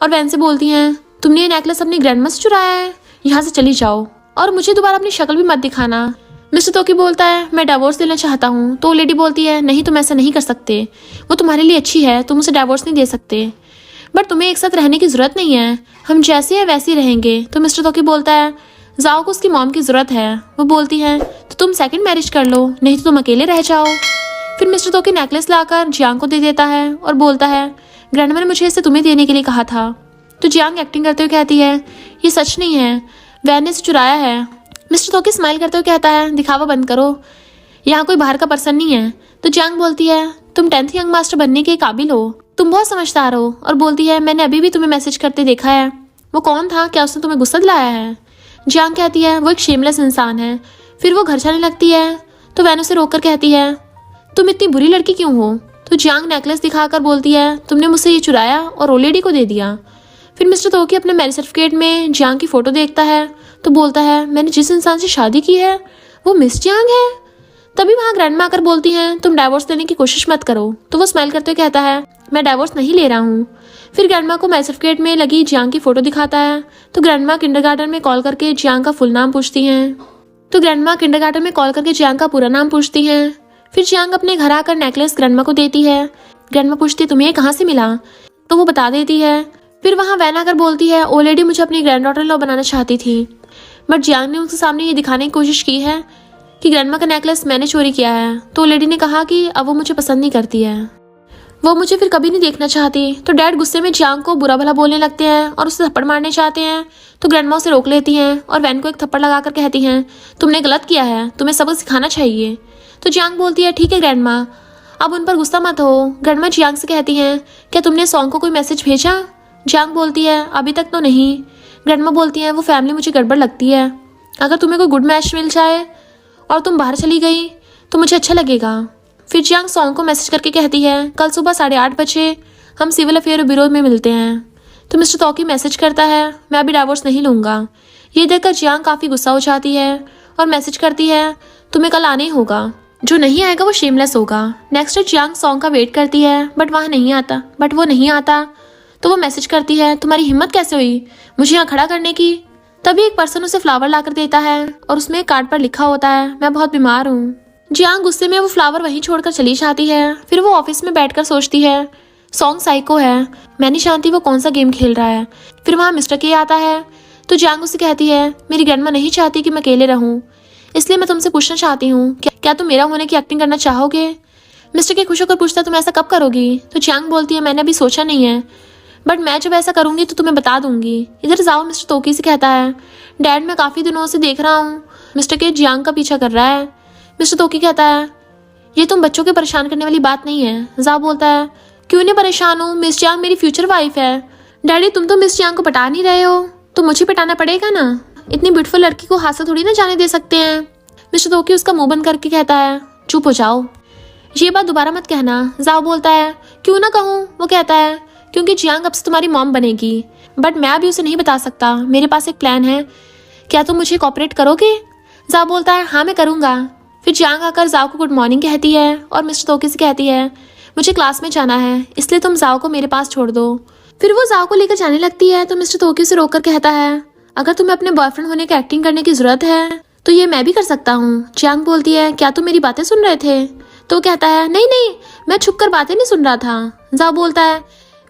Speaker 1: और वैन से बोलती है, तुमने ये नेकलेस अपनी ग्रैंडमा से चुराया है, यहाँ से चली जाओ और मुझे दोबारा अपनी शक्ल भी मत दिखाना। मिस्टर तोकी बोलता है, मैं डिवोर्स लेना चाहता हूँ। तो लेडी बोलती है, नहीं तुम ऐसा नहीं कर सकते, वो तुम्हारे लिए अच्छी है, तुम उसे डिवोर्स नहीं दे सकते, बट तुम्हें एक साथ रहने की जरूरत नहीं है, हम जैसे है वैसे ही रहेंगे। तो मिस्टर तोकी बोलता है, जाओ को उसकी मॉम की जरूरत है। वो बोलती है, तो तुम सेकंड मैरिज कर लो, नहीं तो तुम अकेले रह जाओ। फिर मिस्टर तोकी नेकलेस लाकर जियांग को दे देता है और बोलता है, ग्रैंडमा ने मुझे इसे तुम्हें देने के लिए कहा था। तो जियांग एक्टिंग करते हुए कहती है, ये सच नहीं है, वैन ने इसे चुराया है। मिस्टर तोकी स्माइल करते हुए कहता है, दिखावा बंद करो, यहाँ कोई बाहर का पर्सन नहीं है। तो जियांग बोलती है, तुम 10th यंग मास्टर बनने के काबिल हो, तुम बहुत समझदार हो। और बोलती है, मैंने अभी भी तुम्हें मैसेज करते देखा है। वो कौन था? क्या उसने तुम्हें गुस्सा दिलाया है? जियांग कहती है, वो एक शेमलेस इंसान है। फिर वो घर जाने लगती है तो वैन उसे रोककर कहती है, तुम इतनी बुरी लड़की क्यों हो? तो जियांग नेकलेस दिखाकर बोलती है, तुमने मुझसे ये चुराया और ओ लेडी को दे दिया। फिर मिस्टर तोकी अपने मैरिज सर्टिफिकेट में जियांग की फोटो देखता है तो बोलता है, मैंने जिस इंसान से शादी की है वो मिस जियांग है। तभी वहाँ ग्रैंडमा आकर बोलती हैं, तुम डाइवोर्स लेने की कोशिश मत करो। तो वो स्माइल करते हुए कहता है, मैं डाइवोर्स नहीं ले रहा हूँ। फिर ग्रैंडमा को मैरिज सर्टिफिकेट में लगी जियांग की फोटो दिखाता है तो ग्रैंडमा किंडरगार्टन में कॉल करके जियांग का फुल नाम पूछती हैं। तो ग्रैंडमा किंडरगार्टन में कॉल करके जियांग का पूरा नाम पूछती हैं। फिर जियांग अपने घर आकर नेकलेस ग्रैंडमा को देती है। ग्रैंडमा पूछती है, तुम्हें ये कहाँ से मिला? तो वो बता देती है। फिर वहाँ वैन आकर बोलती है, ओ लेडी मुझे अपनी ग्रैंड डॉटर लॉ बनाना चाहती थी, बट जियांग ने उसके सामने ये दिखाने की कोशिश की है कि ग्रैंडमा का नेकलेस मैंने चोरी किया है। तो लेडी ने कहा कि अब वो मुझे पसंद नहीं करती है, वो मुझे फिर कभी नहीं देखना चाहती। तो डैड गुस्से में जियांग को बुरा भला बोलने लगते हैं और उसे थप्पड़ मारने चाहते हैं। तो ग्रैंडमा उसे रोक लेती हैं और वैन को एक थप्पड़ लगाकर कहती हैं, तुमने गलत किया है, तुम्हें सबक सिखाना चाहिए। तो जियांग बोलती है, ठीक है ग्रैंडमा, अब उन पर गुस्सा मत हो। ग्रैंडमा जियांग से कहती हैं, क्या तुमने सॉन्ग को कोई मैसेज भेजा? जियांग बोलती है, अभी तक तो नहीं। ग्रैंडमा बोलती है, वो फैमिली मुझे गड़बड़ लगती है, अगर तुम्हें कोई गुड मैच मिल जाए और तुम बाहर चली गई तो मुझे अच्छा लगेगा। फिर जियांग सॉन्ग को मैसेज करके कहती है, कल सुबह 8:30 बजे हम सिविल अफेयर ब्यूरो में मिलते हैं। तो मिस्टर तोकी मैसेज करता है, मैं अभी डाइवोर्स नहीं लूँगा। ये देखकर जियांग काफ़ी गुस्सा हो जाती है और मैसेज करती है, तुम्हें कल आना ही होगा, जो नहीं आएगा वो शेमलेस होगा। नेक्स्ट डे जियांग सॉन्ग का वेट करती है बट वो नहीं आता। तो वो मैसेज करती है, तुम्हारी हिम्मत कैसे हुई मुझे यहाँ खड़ा करने की? तभी एक पर्सन उसे फ्लावर लाकर देता है और उसमें एक कार्ड पर लिखा होता है, मैं बहुत बीमार हूँ। जियांग गुस्से में वो फ्लावर वहीं छोड़कर चली जाती है। फिर वो ऑफिस में बैठकर सोचती है, सॉन्ग साइको है, मैं नहीं जानती वो कौन सा गेम खेल रहा है। फिर वहाँ मिस्टर के आता है तो जियांग उसे कहती है, मेरी ग्रैंडमा नहीं चाहती कि मैं अकेले रहूँ, इसलिए मैं तुमसे पूछना चाहती हूँ, क्या तुम मेरा होने की एक्टिंग करना चाहोगे? मिस्टर के खुश होकर पूछता है, तुम ऐसा कब करोगी? तो जियांग बोलती है, मैंने अभी सोचा नहीं है, बट मैं जब ऐसा करूंगी तो तुम्हें बता दूंगी। इधर जाओ मिस्टर तोकी से कहता है, डैड मैं काफ़ी दिनों से देख रहा हूँ मिस्टर के जियांग का पीछा कर रहा है। मिस्टर तोकी कहता है, ये तुम बच्चों के परेशान करने वाली बात नहीं है। जाओ बोलता है, क्यों नहीं परेशान हूँ, मिस जियांग मेरी फ्यूचर वाइफ है। डैडी तुम तो मिस जियांग को पटा नहीं रहे हो, तो मुझे पटाना पड़ेगा ना, इतनी ब्यूटीफुल लड़की को हाथ से थोड़ी ना जाने दे सकते हैं। मिस्टर तोकी उसका मुंह बंद करके कहता है, चुप हो जाओ, ये बात दोबारा मत कहना। जाओ बोलता है, क्यों ना कहूँ? वो कहता है, क्योंकि जियांग अब से तुम्हारी मॉम बनेगी, बट मैं अभी उसे नहीं बता सकता, मेरे पास एक प्लान है, क्या तुम मुझे कोऑपरेट करोगे? जाओ बोलता है, हाँ मैं करूँगा। फिर जियांग आकर जाओ को गुड मॉर्निंग कहती है और मिस्टर तोकी से कहती है, मुझे क्लास में जाना है, इसलिए तुम जाओ को मेरे पास छोड़ दो। फिर वो जाओ को लेकर जाने लगती है तो मिस्टर तोकी से रोककर कहता है, अगर तुम्हें अपने बॉयफ्रेंड होने की एक्टिंग करने की जरूरत है तो ये मैं भी कर सकता हूँ। जियांग बोलती है, क्या तुम मेरी बातें सुन रहे थे? तो कहता है, नहीं मैं छुप कर बातें नहीं सुन रहा था। जाओ बोलता है,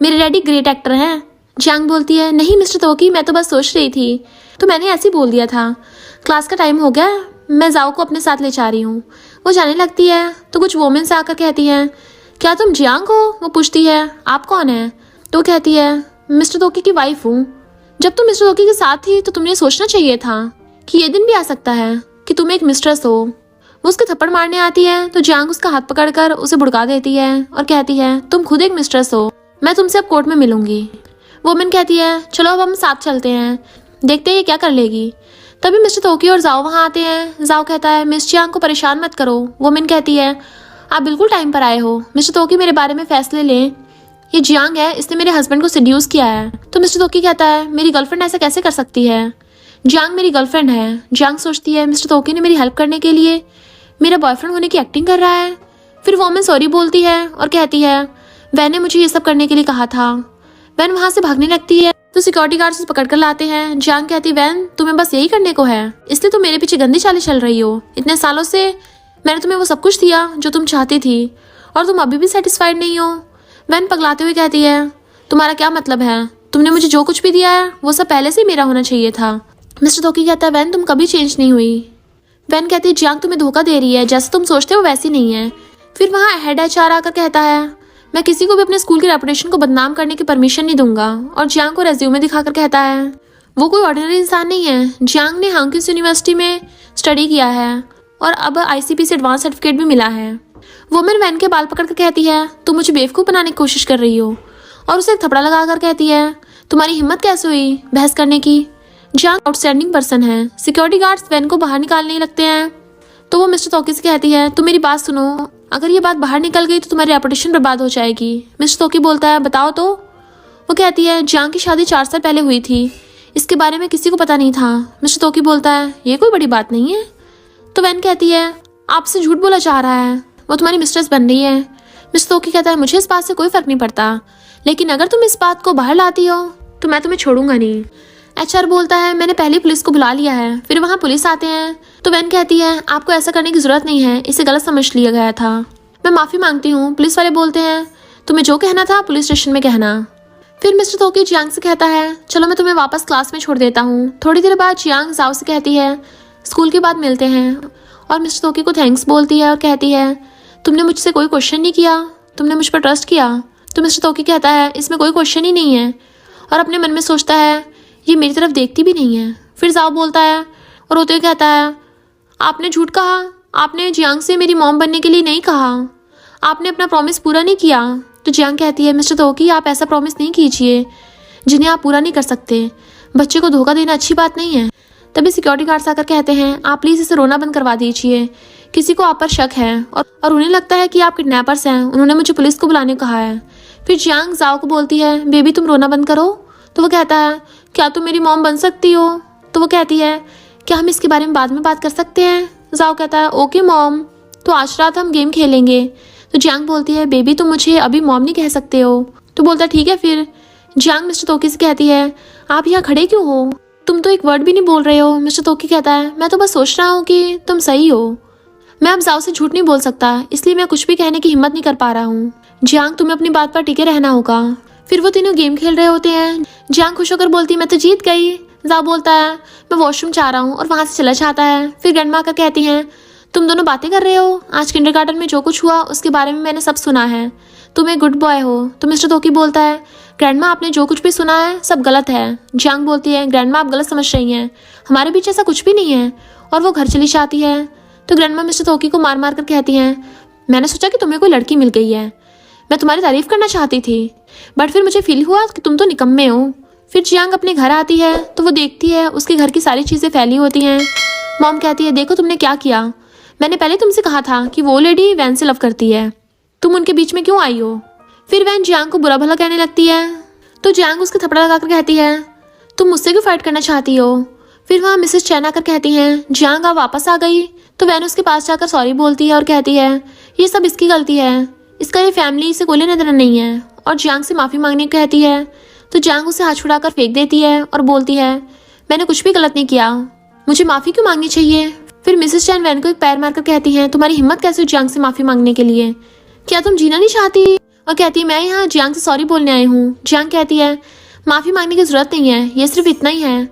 Speaker 1: मेरे डैडी ग्रेट एक्टर हैं। जियांग बोलती है, नहीं मिस्टर तोकी, मैं तो बस सोच रही थी, तो मैंने ऐसे ही बोल दिया था। क्लास का टाइम हो गया, मैं जाओ को अपने साथ ले जा रही हूँ। वो जाने लगती है तो कुछ वोमेन्स आकर कहती हैं, क्या तुम जियांग हो? वो पूछती है, आप कौन है? तो कहती है, मिस्टर तोकी की वाइफ हूँ। जब तुम मिस्टर तोकी के साथ थी तो तुमने सोचना चाहिए था कि ये दिन भी आ सकता है कि तुम एक मिस्ट्रेस हो। वो उसके थप्पड़ मारने आती है तो जियांग उसका हाथ पकड़कर उसे भुड़का देती है और कहती है तुम खुद एक मिस्ट्रेस हो, मैं तुमसे अब कोर्ट में मिलूंगी। वुमेन कहती है चलो अब हम साथ चलते हैं, देखते हैं ये क्या कर लेगी। तभी मिस्टर तोकी और जाओ वहाँ आते हैं। जाओ कहता है मिस जियांग को परेशान मत करो। वुमेन कहती है आप बिल्कुल टाइम पर आए हो, मिस्टर तोकी मेरे बारे में फैसले लें। ये जियांग है, इसने मेरे हस्बैंड को सेड्यूस किया है। तो मिस्टर तोकी कहता है मेरी गर्लफ्रेंड ऐसा कैसे कर सकती है, जियांग मेरी गर्लफ्रेंड है। जियांग सोचती है मिस्टर तोकी ने मेरी हेल्प करने के लिए मेरा बॉयफ्रेंड होने की एक्टिंग कर रहा है। फिर वुमेन सॉरी बोलती है और कहती है वैन ने मुझे ये सब करने के लिए कहा था। वैन वहां से भागने लगती है तो सिक्योरिटी गार्ड उसे पकड़ कर लाते हैं। जियांग कहती है वैन तुम्हें बस यही करने को है, इसलिए तुम मेरे पीछे गंदी चालें चल रही हो। इतने सालों से मैंने तुम्हें वो सब कुछ दिया जो तुम चाहती थी और तुम अभी भी सेटिस्फाइड नहीं हो। वैन पगलाते हुए कहती है तुम्हारा क्या मतलब है, तुमने मुझे जो कुछ भी दिया है वो सब पहले से ही मेरा होना चाहिए था। मिस्टर तोकी कहता है वैन तुम कभी चेंज नहीं हुई। वैन कहती है जियांग तुम्हें धोखा दे रही है, जैसे तुम सोचते हो वैसी नहीं है। फिर वहाँ हेड एचआर आकर कहता है मैं किसी को भी अपने स्कूल की रेपुटेशन को बदनाम करने की परमिशन नहीं दूंगा और जियांग को रेज्यूमे दिखाकर कहता है वो कोई ऑर्डिनरी इंसान नहीं है। जियांग ने हांगकिंस यूनिवर्सिटी में स्टडी किया है और अब आईसीपी से एडवांस सर्टिफिकेट भी मिला है। वुमेन वैन के बाल पकड़ कर कहती है तुम मुझे बेवकूफ़ बनाने की कोशिश कर रही हो और उसे एक थपड़ा लगाकर कहती है तुम्हारी हिम्मत कैसे हुई बहस करने की। जियांग आउटस्टैंडिंग पर्सन है। सिक्योरिटी गार्ड्स वैन को बाहर निकालने लगते हैं तो वो मिस्टर तोकी से कहती है तुम मेरी बात सुनो, अगर ये बात बाहर निकल गई तो तुम्हारी रेपुटेशन बर्बाद हो जाएगी। मिस्टर तोकी बोलता है बताओ तो। वो कहती है जियांग की शादी 4 साल पहले हुई थी, इसके बारे में किसी को पता नहीं था। मिस्टर तोकी बोलता है ये कोई बड़ी बात नहीं है। तो वैन कहती है आपसे झूठ बोला जा रहा है, वो तुम्हारी मिस्ट्रेस बन रही है। मिस्टर तोकी कहता है मुझे इस बात से कोई फर्क नहीं पड़ता, लेकिन अगर तुम इस बात को बाहर लाती हो तो मैं तुम्हें छोड़ूंगा नहीं। एचआर बोलता है मैंने पहले पुलिस को बुला लिया है। फिर वहाँ पुलिस आते हैं तो वैन कहती है आपको ऐसा करने की जरूरत नहीं है, इसे गलत समझ लिया गया था, मैं माफ़ी मांगती हूँ। पुलिस वाले बोलते हैं तुम्हें जो कहना था पुलिस स्टेशन में कहना। फिर मिस्टर तोकी जियांग से कहता है चलो मैं तुम्हें वापस क्लास में छोड़ देता हूँ। थोड़ी देर बाद जियांग जाओ से कहती है स्कूल के बाद मिलते हैं और मिस्टर तोकी को थैंक्स बोलती है और कहती है तुमने मुझसे कोई क्वेश्चन नहीं किया, तुमने मुझ पर ट्रस्ट किया। तो मिस्टर तोकी कहता है इसमें कोई क्वेश्चन ही नहीं है और अपने मन में सोचता है ये मेरी तरफ देखती भी नहीं है। फिर जाओ बोलता है और रोते हुए कहता है आपने झूठ कहा, आपने जियांग से मेरी मॉम बनने के लिए नहीं कहा, आपने अपना प्रॉमिस पूरा नहीं किया। तो जियांग कहती है मिस्टर तोकी आप ऐसा प्रॉमिस नहीं कीजिए जिन्हें आप पूरा नहीं कर सकते, बच्चे को धोखा देना अच्छी बात नहीं है। तभी सिक्योरिटी गार्ड्स आकर कहते हैं आप प्लीज़ इसे रोना बंद करवा दीजिए, किसी को आप पर शक है और उन्हें लगता है कि आप किडनैपर्स हैं, उन्होंने मुझे पुलिस को बुलाने कहा है। फिर जियांग जाओ को बोलती है बेबी तुम रोना बंद करो। तो वो कहता है क्या तुम मेरी मॉम बन सकती हो। तो वो कहती है क्या हम इसके बारे में बाद में बात कर सकते हैं। जाओ कहता है ओके मॉम, तो आज रात हम गेम खेलेंगे। तो जियांग बोलती है बेबी तुम मुझे अभी मॉम नहीं कह सकते हो। तो बोलता है ठीक है। फिर जियांग मिस्टर तोकी से कहती है आप यहाँ खड़े क्यों हो, तुम तो एक वर्ड भी नहीं बोल रहे हो। मिस्टर तोकी कहता है मैं तो बस सोच रहा हूँ कि तुम सही हो, मैं अब जाओ से झूठ नहीं बोल सकता, इसलिए मैं कुछ भी कहने की हिम्मत नहीं कर पा रहा हूँ। जियांग तुम्हें अपनी बात पर टिके रहना होगा। फिर वो तीनों गेम खेल रहे होते हैं। जियांग खुश होकर बोलती है मैं तो जीत गई। जाओ बोलता है मैं वॉशरूम चाह रहा हूँ और वहाँ से चला जाता है। फिर ग्रैंडमा आकर कहती हैं तुम दोनों बातें कर रहे हो, आज किंडरगार्टन में जो कुछ हुआ उसके बारे में मैंने सब सुना है, तुम एक गुड बॉय हो। तो मिस्टर तोकी बोलता है ग्रैंडमा आपने जो कुछ भी सुना है सब गलत है। जियांग बोलती है ग्रैंडमा आप गलत समझ रही हैं, हमारे बीच ऐसा कुछ भी नहीं है। और वो घर चली जाती है। तो ग्रैंडमा मिस्टर तोकी को मार मार कर कहती हैं मैंने सोचा कि तुम्हें कोई लड़की मिल गई है, मैं तुम्हारी तारीफ करना चाहती थी बट फिर मुझे फील हुआ कि तुम तो निकम्मे हो। फिर जियांग अपने घर आती है तो वो देखती है उसके घर की सारी चीज़ें फैली होती हैं। मॉम कहती है देखो तुमने क्या किया, मैंने पहले तुमसे कहा था कि वो लेडी वैन से लव करती है, तुम उनके बीच में क्यों आई हो। फिर वैन जियांग को बुरा भला कहने लगती है तो जियांग उसके थप्पड़ लगाकर कहती है तुम मुझसे क्यों फाइट करना चाहती हो। फिर वहाँ मिसेस चैन आकर कहती हैं जियांग आप वापस आ गई। तो वैन उसके पास जाकर सॉरी बोलती है और कहती है ये सब इसकी गलती है, इसका ये फैमिली से कोई लेना देना नहीं है, और जियांग से माफ़ी मांगने को कहती है। तो जियांग उसे हाथ छुड़ाकर फेंक देती है और बोलती है मैंने कुछ भी गलत नहीं किया, मुझे माफ़ी क्यों मांगनी चाहिए। फिर मिसेस चैन वैन को एक पैर मारकर कहती हैं तुम्हारी हिम्मत कैसे हुई जियांग से माफ़ी मांगने के लिए, क्या तुम जीना नहीं चाहती। और कहती है मैं यहाँ जियांग से सॉरी बोलने आई हूँ। जियांग कहती है माफ़ी मांगने की ज़रूरत नहीं है, ये सिर्फ इतना ही है,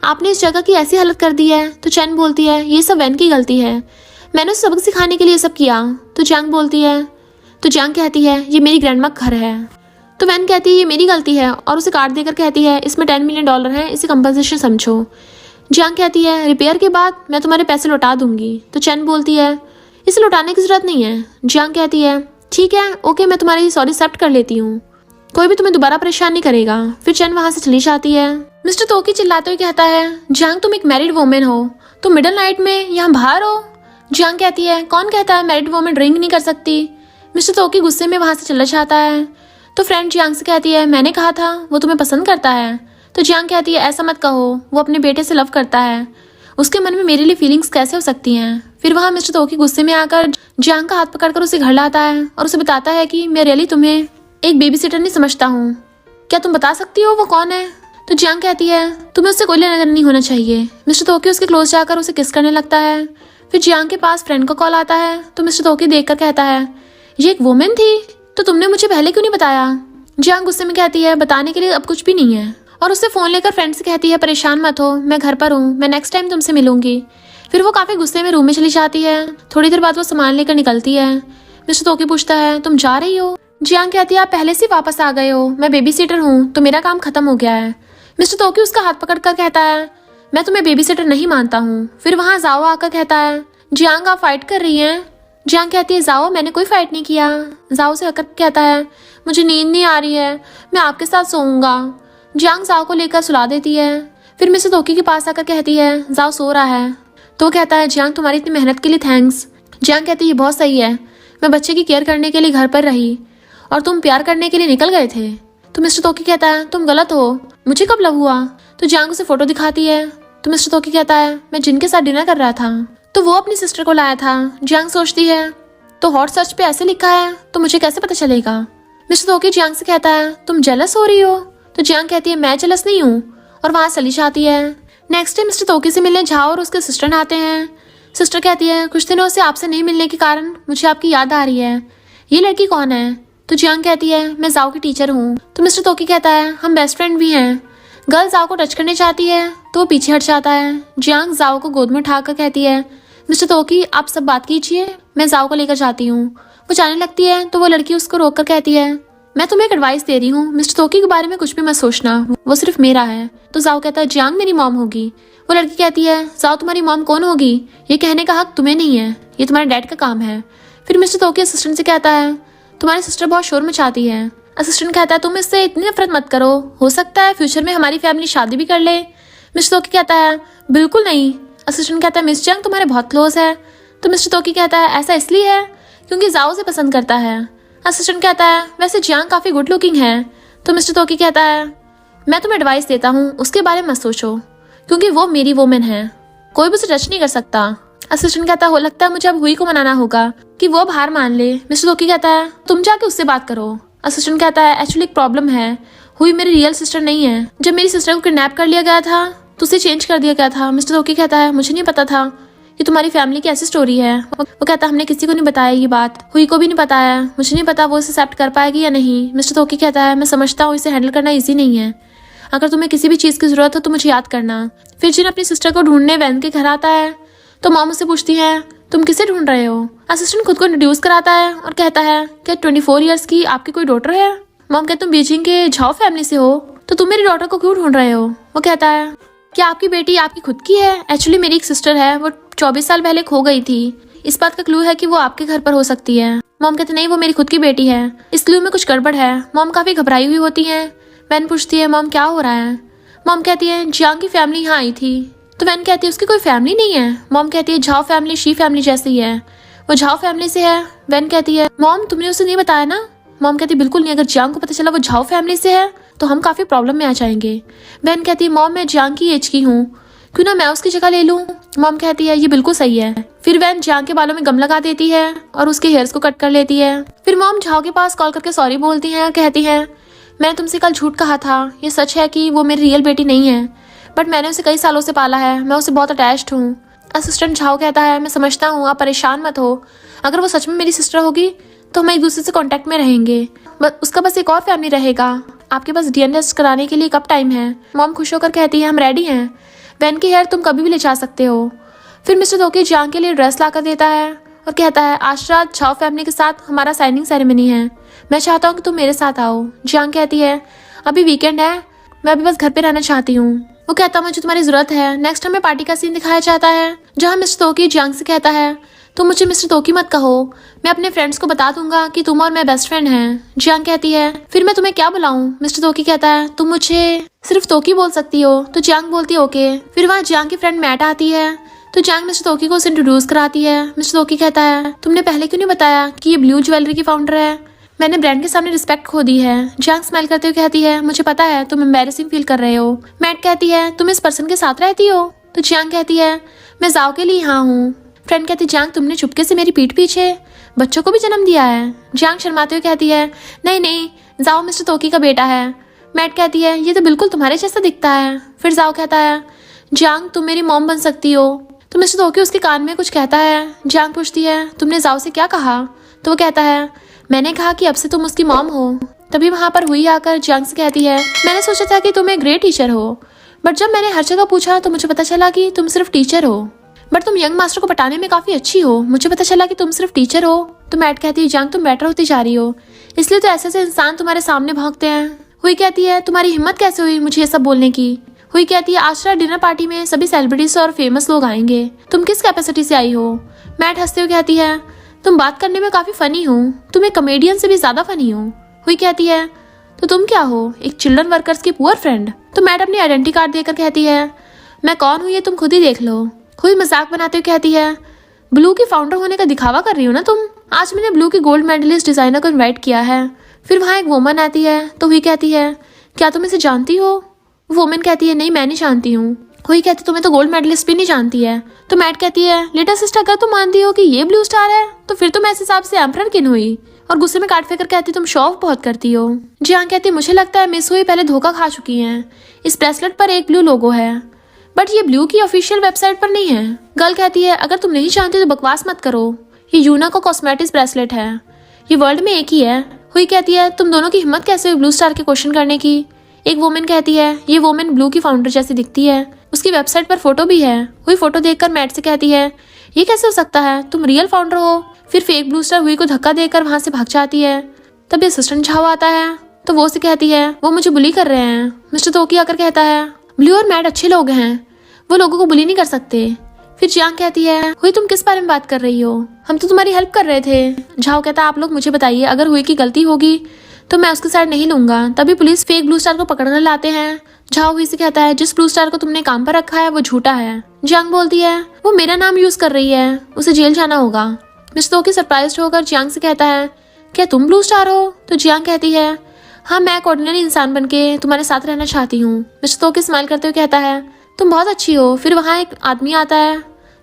Speaker 1: आपने इस जगह की ऐसी हालत कर दी है। तो चैन बोलती है ये सब वैन की गलती है, मैंने उसे सबक सिखाने के लिए सब किया। तो जियांग बोलती है तो जियांग कहती है ये मेरी ग्रैंडमा का घर है। तो वैन कहती है ये मेरी गलती है और उसे कार्ड देकर कहती है इसमें $10 मिलियन है, इसे कंपनसेशन समझो। जियांग कहती है रिपेयर के बाद मैं तुम्हारे पैसे लौटा दूंगी। तो चैन बोलती है इसे लौटाने की जरूरत नहीं है। जियांग कहती है ठीक है, ओके, मैं तुम्हारी सॉरी एक्सेप्ट कर लेती हूँ, कोई भी तुम्हें दोबारा परेशान नहीं करेगा। फिर चेन वहां से चली जाती है। मिस्टर तोकी चिल्लाते हुए कहता है जियांग तुम एक मैरिड वुमेन हो, तुम मिडिल नाइट में यहाँ बाहर हो। जियांग कहती है कौन कहता है मैरिड वुमेन ड्रिंक नहीं कर सकती। मिस्टर तोकी गुस्से में वहां से चला जाता है। तो फ्रेंड जियांग से कहती है मैंने कहा था वो तुम्हें पसंद करता है। तो जियांग कहती है ऐसा मत कहो, वो अपने बेटे से लव करता है, उसके मन में मेरे लिए फीलिंग्स कैसे हो सकती हैं। फिर वहाँ मिस्टर तोकी गुस्से में आकर जियांग का हाथ पकड़कर उसे घर लाता है और उसे बताता है कि मैं रियली तुम्हें एक बेबी सिटर नहीं समझता हूँ, क्या तुम बता सकती हो वो कौन है। तो जियांग कहती है तुम्हें उससे कोई लेना देना नहीं होना चाहिए। मिस्टर तोकी उसके क्लोज जाकर उसे किस करने लगता है। फिर जियांग के पास फ्रेंड का कॉल आता है तो मिस्टर तोकी देखकर कहता है ये एक वुमेन थी, तो तुमने मुझे पहले क्यों नहीं बताया। जियांग गुस्से में कहती है बताने के लिए अब कुछ भी नहीं है, और उससे फोन लेकर फ्रेंड से कहती है परेशान मत हो, मैं घर पर हूँ, मैं नेक्स्ट टाइम तुमसे मिलूंगी। फिर वो काफी गुस्से में रूम में चली जाती है। थोड़ी देर बाद वो सामान लेकर निकलती है। मिस्टर तोकी पूछता है तुम जा रही हो। जियांग कहती है आप पहले से वापस आ गए हो, मैं बेबी सिटर हूँ तो मेरा काम खत्म हो गया है। मिस्टर तोकी उसका हाथ पकड़कर कहता है मैं तुम्हें बेबी सिटर नहीं मानता हूँ। फिर वहाँ जाओ आकर कहता है जियांग आप फाइट कर रही हैं। जियांग कहती है जाओ मैंने कोई फाइट नहीं किया। जाओ से हकर कहता है मुझे नींद नहीं आ रही है, मैं आपके साथ सोऊंगा। जियांग जाओ को लेकर सुला देती है। फिर मिस्टर तोकी के पास आकर कहती है जाओ सो रहा है। तो कहता है जियांग तुम्हारी इतनी मेहनत के लिए थैंक्स। जियांग कहती है ये बहुत सही है, मैं बच्चे की केयर करने के लिए घर पर रही और तुम प्यार करने के लिए निकल गए थे। तो मिस्टर तोकी कहता है तुम गलत हो, मुझे कब लव हुआ। तो जियांग उसे फोटो दिखाती है। तो मिस्टर तोकी कहता है मैं जिनके साथ डिनर कर रहा था तो वो अपनी सिस्टर को लाया था। जियांग सोचती है तो हॉट सर्च पे ऐसे लिखा है तो मुझे कैसे पता चलेगा। मिस्टर तोकी जियांग से कहता है तुम जेलस हो रही हो। तो जियांग कहती है मैं जेलस नहीं हूँ और वहां चली जाती है। नेक्स्ट डे मिस्टर तोकी से मिलने झाओ और उसके सिस्टर आते हैं। सिस्टर कहती है कुछ दिनों से आपसे नहीं मिलने के कारण मुझे आपकी याद आ रही है, ये लड़की कौन है। तो जियांग कहती है मैं जाओ की टीचर हूँ। तो मिस्टर तोकी कहता है हम बेस्ट फ्रेंड भी हैं। गर्ल जाओ को टच करने चाहती है तो वो पीछे हट जाता है। जियांग जाओ को गोद में उठाकर कहती है मिस्टर तोकी आप सब बात कीजिए, मैं जाओ को लेकर जाती हूँ। वो जाने लगती है तो वो लड़की उसको रोक कर कहती है मैं तुम्हें एक एडवाइस दे रही हूँ, मिस्टर तोकी के बारे में कुछ भी मत सोचना, वो सिर्फ मेरा है। तो जाओ कहता है जियांग मेरी मॉम होगी। वो लड़की कहती है जाओ तुम्हारी मॉम कौन होगी, ये कहने का हक तुम्हें नहीं है, ये तुम्हारे डैड का काम है। फिर मिस्टर तोकी असिस्टेंट से कहता है तुम्हारी सिस्टर बहुत शोर मचाती है। असिस्टेंट कहता है तुम इससे इतनी नफरत मत करो, हो सकता है फ्यूचर में हमारी फैमिली शादी भी कर ले। मिस्टर तोकी कहता है बिल्कुल नहीं। असिस्टेंट कहता है मिस जियांग तुम्हारे बहुत क्लोज है। तो मिस्टर तोकी कहता है ऐसा इसलिए है क्योंकि जाओ से पसंद करता है। असिस्टेंट कहता है वैसे जियांग काफी गुड लुकिंग है। तो मिस्टर तोकी कहता है मैं तुम्हें एडवाइस देता हूँ उसके बारे में मत सोचो क्योंकि वो मेरी वुमेन है, कोई भी उसे टच नहीं कर सकता। असिस्टेंट कहता हो लगता है मुझे अब हुई को मनाना होगा कि वो अब हार मान ले। मिस्टर तोकी कहता है तुम जाके उससे बात करो। असिस्टेंट कहता है एक्चुअली एक प्रॉब्लम है, हुई मेरी रियल सिस्टर नहीं है, जब मेरी सिस्टर को किडनैप कर लिया गया था तो उसे चेंज कर दिया गया था। मिस्टर तोकी कहता है मुझे नहीं पता था कि तुम्हारी फैमिली की ऐसी स्टोरी है। वो कहता है हमने किसी को नहीं बताया ये बात, हुई को भी नहीं बताया, मुझे नहीं पता वो इसे एक्सेप्ट कर पाएगी या नहीं। मिस्टर तोकी कहता है मैं समझता हूँ इसे हैंडल करना ईजी नहीं है, अगर तुम्हें किसी भी चीज़ की जरूरत हो तो मुझे याद करना। फिर जिन अपनी सिस्टर को ढूंढने वैन के घर आता है तो मॉम उससे पूछती है तुम किसे ढूंढ रहे हो। असिस्टेंट खुद को इंट्रोड्यूस कराता है और कहता है क्या 24 ईयर्स की आपकी कोई डॉटर है। मॉम कहते तुम बीजिंग के झाओ फैमिली से हो तो तुम मेरी डॉटर को क्यों ढूंढ रहे हो। वो कहता है क्या आपकी बेटी आपकी खुद की है। एक्चुअली मेरी एक सिस्टर है, वो 24 साल पहले खो गई थी, इस बात का क्लू है कि वो आपके घर पर हो सकती है। मॉम कहते नहीं वो मेरी खुद की बेटी है, इस क्लू में कुछ गड़बड़ है। मॉम काफी घबराई हुई होती है। वैन पूछती है मॉम क्या हो रहा है। मॉम कहती है जियांग की फैमिली यहाँ आई थी। तो वैन कहती है उसकी कोई फैमिली नहीं है। मॉम कहती है झाओ फैमिली शी फैमिली जैसी है, वो झाओ फैमिली से है। वैन कहती है मॉम तुमने उसे नहीं बताया ना। मॉम कहती है बिल्कुल नहीं, अगर जियांग को पता चला वो झाओ फैमिली से है तो हम काफी प्रॉब्लम में आ जाएंगे। वैन कहती है मॉम मैं जियांग की एज की हूँ, क्यों ना मैं उसकी जगह ले लूं। मॉम कहती है ये बिल्कुल सही है। फिर वैन जियांग के बालों में गम लगा देती है और उसके हेयर्स को कट कर लेती है। फिर मॉम झाओ के पास कॉल करके सॉरी बोलती है और कहती है मैंने तुमसे कल झूठ कहा था, ये सच है कि वो मेरी रियल बेटी नहीं है, बट मैंने उसे कई सालों से पाला है, मैं उसे बहुत अटैच्ड हूँ। असिस्टेंट झाओ कहता है मैं समझता हूँ, आप परेशान मत हो, अगर वो सच में मेरी सिस्टर होगी तो हम एक दूसरे से कांटेक्ट में रहेंगे, उसका बस एक और फैमिली रहेगा। आपके पास डीएनए टेस्ट कराने के लिए कब टाइम है। मॉम खुश होकर कहती है हम रेडी हैं, वैन की हेयर तुम कभी भी ले जा सकते हो। फिर मिस्टर तोकी जियांग के लिए ड्रेस लाकर देता है और कहता है आज रात झाओ फैमिली के साथ हमारा साइनिंग सेरेमनी है, मैं चाहता हूँ कि तुम मेरे साथ आओ। जियांग कहती है अभी वीकेंड है, मैं अभी बस घर पे रहना चाहती हूँ। वो कहता है मुझे तुम्हारी जरूरत है। नेक्स्ट हमें पार्टी का सीन दिखाया जाता है जहाँ मिस्टर तोकी जियांग से कहता है तुम मुझे मिस्टर तोकी मत कहो, मैं अपने फ्रेंड्स को बता दूंगा कि तुम और मैं बेस्ट फ्रेंड हैं। जियांग कहती है फिर मैं तुम्हें क्या बुलाऊं? मिस्टर तोकी कहता है तुम मुझे सिर्फ तोकी बोल सकती हो। तो जियांग बोलती है ओके। फिर वहाँ जियांग की फ्रेंड मैट आती है तो जियांग मिस्टर तोकी को उसे इंट्रोड्यूस कराती है। मिस्टर तोकी कहता है तुमने पहले क्यों नहीं बताया कि ये ब्लू ज्वेलरी की फाउंडर है? मैंने ब्रांड के सामने रिस्पेक्ट खो दी है। जियांग स्माइल करते हुए कहती है मुझे पता है तुम एम्बैरेसिंग फील कर रहे हो। मैट कहती है तुम इस पर्सन के साथ रहती हो? तो जियांग कहती है मैं जाओ के लिए यहाँ हूँ। फ्रेंड कहती है जियांग तुमने चुपके से मेरी पीठ पीछे बच्चों को भी जन्म दिया है? जियांग शर्माते हुए कहती है नहीं नहीं, जाओ मिस्टर तोकी का बेटा है। मैट कहती है ये तो बिल्कुल तुम्हारे जैसा दिखता है। फिर जाओ कहता है जियांग तुम मेरी मॉम बन सकती हो। तो मिस्टर तोकी उसके कान में कुछ कहता है। जियांग पूछती है तुमने जाओ से क्या कहा? तो वो कहता है मैंने कहा कि अब से तुम उसकी मॉम हो। तभी वहाँ पर हुई आकर जियांग से कहती है मैंने सोचा था कि तुम एक ग्रेट टीचर हो, बट जब मैंने हर जगह पूछा तो मुझे पता चला कि तुम सिर्फ टीचर हो। बट तुम यंग मास्टर को पटाने में काफी अच्छी हो, मुझे पता चला कि तुम सिर्फ टीचर हो। तो मैट कहती है जियांग तुम बेटर होती जा रही हो, इसलिए तो ऐसे इंसान तुम्हारे सामने भागते हैं। हुई कहती है तुम्हारी हिम्मत कैसे हुई मुझे ये सब बोलने की? हुई कहती है आज रात डिनर पार्टी में सभी सेलिब्रिटीज और फेमस लोग आएंगे, तुम किस कैपेसिटी से आई हो? मैट हंसते हुए कहती है तुम बात करने में काफी फनी हो, तुम एक कॉमेडियन से भी ज्यादा फनी हो। हुई कहती है तो तुम क्या हो, एक चिल्ड्रन वर्कर्स की पुअर फ्रेंड? तो मैट अपनी आइडेंटिटी कार्ड देकर कहती है मैं कौन हूँ ये तुम खुद ही देख लो। हुई मजाक बनाते हुए कहती है ब्लू की फाउंडर होने का दिखावा कर रही हो ना तुम? आज मैंने ब्लू की गोल्ड मेडलिस्ट डिजाइनर को इनवाइट किया है। फिर वहाँ एक वुमन आती है तो हुई कहती है क्या तुम इसे जानती हो? वुमन कहती है नहीं मैं नहीं जानती हूँ। हुई कहती तुम्हें तो गोल्ड मेडलिस्ट भी नहीं जानती है। तो मैट कहती है लिटिल सिस्टर अगर तुम मानती हो कि ये ब्लू स्टार है तो फिर तुम ऐसे हिसाब से एम्परर किन हुई? और गुस्से में काट फेंकर कहती तुम शो ऑफ बहुत करती हो। जियांग कहती मुझे लगता है मिस हुई पहले धोखा खा चुकी हैं, इस ब्रेसलेट पर एक ब्लू लोगो है बट ये ब्लू की ऑफिशियल वेबसाइट पर नहीं है। गर्ल कहती है अगर तुम नहीं जानती तो बकवास मत करो, ये यूना को कॉस्मेटिक्स ब्रेसलेट है, ये वर्ल्ड में एक ही है। हुई कहती है तुम दोनों की हिम्मत कैसे हुई ब्लू स्टार के क्वेश्चन करने की? एक वुमेन कहती है ये वुमेन ब्लू की फाउंडर जैसी दिखती है, उसकी वेबसाइट पर फोटो भी है। हुई फोटो देखकर मैट से कहती है ये कैसे हो सकता है, तुम रियल फाउंडर हो? फिर फेक ब्लू स्टार हुई को धक्का देकर वहां से भाग जाती है। तब असिस्टेंट झाओ आता है तो वो से कहती है वो मुझे बुली कर रहे हैं। मिस्टर तोकी आकर कहता है ब्लू और मैट अच्छे लोग हैं, वो लोगों को बुली नहीं कर सकते। फिर जियांग कहती है हुई तुम किस बारे में बात कर रही हो, हम तो तुम्हारी हेल्प कर रहे थे। झाओ कहता है आप लोग मुझे बताइए, अगर हुई की गलती होगी तो मैं उसके साइड नहीं लूंगा। तभी पुलिस फेक ब्लू स्टार को पकड़ने लाते हैं। झाओ हुई से कहता है जिस ब्लू स्टार को तुमने काम पर रखा है वो झूठा है। जियांग बोलती है वो मेरा नाम यूज कर रही है, उसे जेल जाना होगा। मिस्टर तोकी सरप्राइज्ड होकर जियांग से कहता है क्या तुम ब्लू स्टार हो? तो जियांग कहती है हाँ मैं एक ऑर्डिनरी इंसान बनके तुम्हारे साथ रहना चाहती हूँ। मिस्टर तोकी स्माइल करते हुए कहता है तुम बहुत अच्छी हो। फिर वहाँ एक आदमी आता है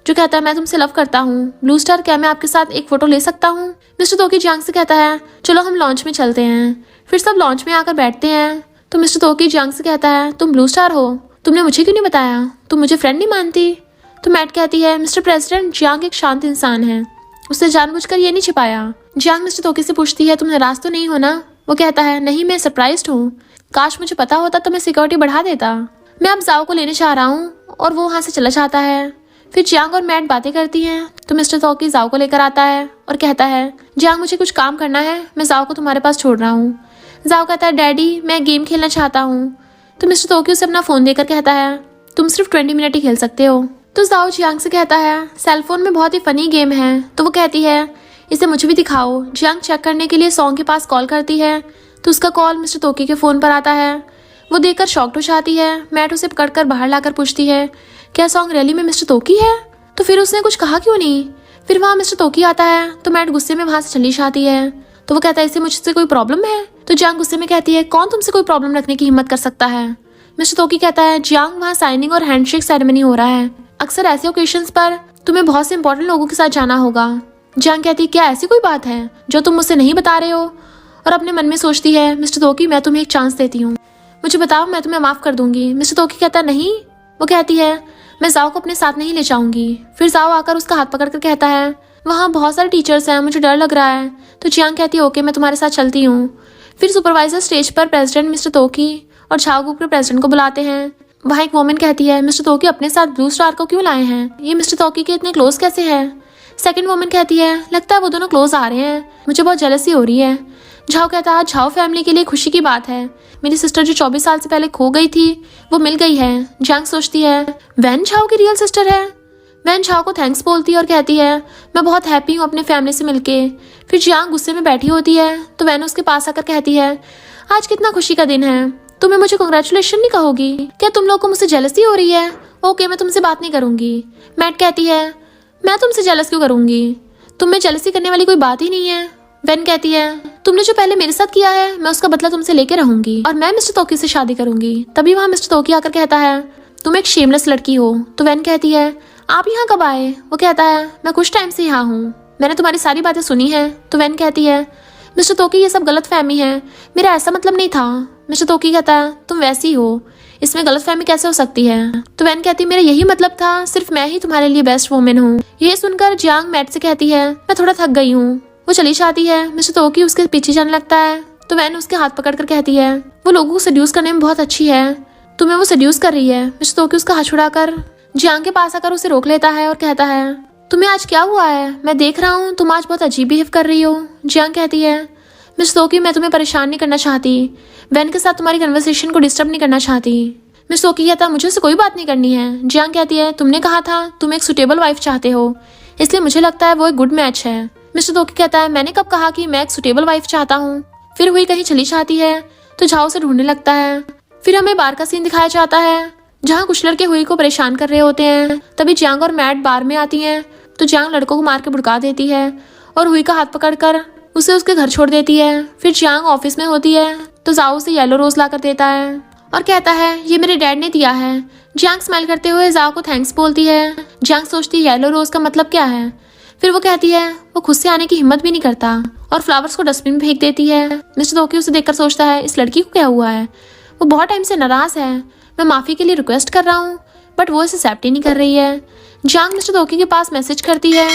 Speaker 1: जो कहता है मैं तुमसे लव करता हूँ। ब्लू स्टार क्या मैं आपके साथ एक फोटो ले सकता हूँ? मिस्टर तोकी जियांग से कहता है चलो हम लॉन्च में चलते हैं। फिर सब लॉन्च में आकर बैठते हैं तो मिस्टर तोकी जियांग से कहता है तुम ब्लू स्टार हो, तुमने मुझे क्यों नहीं बताया, तुम मुझे फ्रेंड नहीं मानती? तो मैट कहती है मिस्टर प्रेसिडेंट जियांग एक शांत इंसान है, उसने जानबूझकर ये नहीं छिपाया। जियांग मिस्टर तोकी से पूछती है तुम नाराज तो नहीं हो ना? वो कहता है नहीं मैं सरप्राइज्ड हूँ, काश मुझे पता होता तो मैं सिक्योरिटी बढ़ा देता। मैं अब जाओ को लेने चाह रहा हूँ और वो वहाँ से चला जाता है। फिर जियांग और मैट बातें करती हैं तो मिस्टर तोकी जाओ को लेकर आता है और कहता है जियांग मुझे कुछ काम करना है, मैं जाओ को तुम्हारे पास छोड़ रहा हूँ। जाओ कहता है डैडी मैं गेम खेलना चाहता हूँ। तो मिस्टर तोकी उसे अपना फोन देकर कहता है तुम सिर्फ 20 मिनट ही खेल सकते हो। तो जाओ जियांग से कहता है सेलफोन में बहुत ही फनी गेम है। तो वो कहती है इसे मुझे भी दिखाओ। जियांग चेक करने के लिए सॉन्ग के पास कॉल करती है तो उसका कॉल मिस्टर तोकी के फोन पर आता है। वो देखकर शॉक्ड हो जाती है। मैट उसे पकड़कर बाहर लाकर पूछती है क्या सॉन्ग रैली में मिस्टर तोकी है? तो फिर उसने कुछ कहा क्यों नहीं? फिर वहाँ मिस्टर तोकी आता है तो मैट गुस्से में वहां से चली जाती है। तो वो कहता है इसे मुझसे कोई प्रॉब्लम है? तो जियांग गुस्से में कहती है कौन तुमसे कोई प्रॉब्लम रखने की हिम्मत कर सकता है? मिस्टर तोकी कहता है जियांग वहाँ साइनिंग और हैंडशेक सेरेमनी हो रहा है, अक्सर ऐसे ओकेशंस पर तुम्हें बहुत से इंपॉर्टेंट लोगों के साथ जाना होगा। जियांग कहती है क्या ऐसी कोई बात है जो तुम मुझसे नहीं बता रहे हो? और अपने मन में सोचती है मिस्टर तोकी मैं तुम्हें एक चांस देती हूँ, मुझे बताओ मैं तुम्हें माफ कर दूंगी। मिस्टर तोकी कहता नहीं। वो कहती है मैं जाओ को अपने साथ नहीं ले जाऊंगी। फिर जाओ आकर उसका हाथ पकड़कर कहता है वहाँ बहुत सारे टीचर्स हैं, मुझे डर लग रहा है। तो जियांग कहती है ओके मैं तुम्हारे साथ चलती हूँ। फिर सुपरवाइजर स्टेज पर प्रेसिडेंट मिस्टर तोकी और झाओ ग्रुप के प्रेसिडेंट को बुलाते हैं। वहाँ एक वोमेन कहती है मिस्टर तोकी अपने साथ ब्लू स्टार को क्यों लाए हैं, ये मिस्टर तोकी के इतने क्लोज कैसे हैं? सेकंड वोमेन कहती है लगता है वो दोनों क्लोज आ रहे हैं, मुझे बहुत जेलसी हो रही है। झाओ कहता है झाओ फैमिली के लिए खुशी की बात है, मेरी सिस्टर जो 24 साल से पहले खो गई थी वो मिल गई है। जियांग सोचती है वैन झाओ की रियल सिस्टर है। वैन झाओ को थैंक्स बोलती है और कहती है मैं बहुत हैप्पी हूँ अपने फैमिली से मिलके। फिर जियांग गुस्से में बैठी होती है तो वैन उसके पास आकर कहती है आज कितना खुशी का दिन है, तुम्हें मुझे कांग्रेचुलेशन नहीं कहोगी? क्या तुम लोग को मुझसे जेलसी हो रही है? ओके, मैं तुमसे बात नहीं करूंगी। मैट कहती है मैं तुमसे जेलस क्यों करूंगी, तुम में जेलसी करने वाली कोई बात ही नहीं है। वैन कहती है तुमने जो पहले मेरे साथ किया है मैं उसका बदला तुमसे लेके रहूंगी और मैं मिस्टर तोकी से शादी करूंगी। तभी वहाँ मिस्टर तोकी आकर कहता है तुम एक शेमलेस लड़की हो। तो वैन कहती है आप यहाँ कब आए? वो कहता है मैं कुछ टाइम से यहाँ हूँ, मैंने तुम्हारी सारी बातें सुनी है। तो वैन कहती है मिस्टर तोकी ये सब गलत फहमी है, मेरा ऐसा मतलब नहीं था। मिस्टर तोकी कहता है तुम वैसी हो, इसमें गलत फहमी कैसे हो सकती है? तो वैन कहती है मेरा यही मतलब था, सिर्फ मैं ही तुम्हारे लिए बेस्ट वुमेन हूँ। ये सुनकर जियांग मैट से कहती है मैं थोड़ा थक गई हूँ। वो चली जाती है। मिस्टर तोकी उसके पीछे जाने लगता है तो वैन उसके हाथ पकड़कर कहती है वो लोगों को सेड्यूस करने में बहुत अच्छी है, तुम्हें वो सेड्यूस कर रही है। मिस्टर तोकी उसका हाथ छुड़ाकर जियांग के पास आकर उसे रोक लेता है और कहता है तुम्हें आज क्या हुआ है? मैं देख रहा हूँ तुम आज बहुत अजीब बिहेव कर रही हो। जियांग कहती है मिस्टर तोकी मैं तुम्हें परेशान नहीं करना चाहती, वैन के साथ तुम्हारी कन्वर्सेशन को डिस्टर्ब नहीं करना चाहती। मिस्टर तोकी कहता मुझे उससे कोई बात नहीं करनी है। जियांग कहती है तुमने कहा था तुम एक सुटेबल वाइफ चाहते हो, इसलिए मुझे लगता है वो एक गुड मैच है। मिस्टर तोकी कहता है मैंने कब कहा कि मैं एक सुटेबल वाइफ चाहता हूँ? फिर हुई कहीं चली जाती है तो झाओ से ढूंढने लगता है। फिर हमें बार का सीन दिखाया जाता है जहाँ कुछ लड़के हुई को परेशान कर रहे होते हैं। तभी जियांग और मैट बार में आती हैं तो जियांग लड़कों को मार के भुड़का देती है और हुई का हाथ पकड़कर उसे उसके घर छोड़ देती है। फिर जियांग ऑफिस में होती है तो जाओ उसे येलो रोज ला कर देता है और कहता है ये मेरे डैड ने दिया है। जियांग स्माइल करते हुए जाओ को थैंक्स बोलती है। जियांग सोचती है येलो रोज का मतलब क्या है। फिर वो कहती है वो खुद से आने की हिम्मत भी नहीं करता और फ्लावर्स को डस्टबिन में फेंक देती है। मिस्टर तोकी उसे देखकर सोचता है इस लड़की को क्या हुआ है, वो बहुत टाइम से नाराज है, मैं माफी के लिए रिक्वेस्ट कर रहा हूँ बट वो इसे एक्सेप्ट ही नहीं कर रही है। जियांग मिस्टर तोकी के पास मैसेज करती है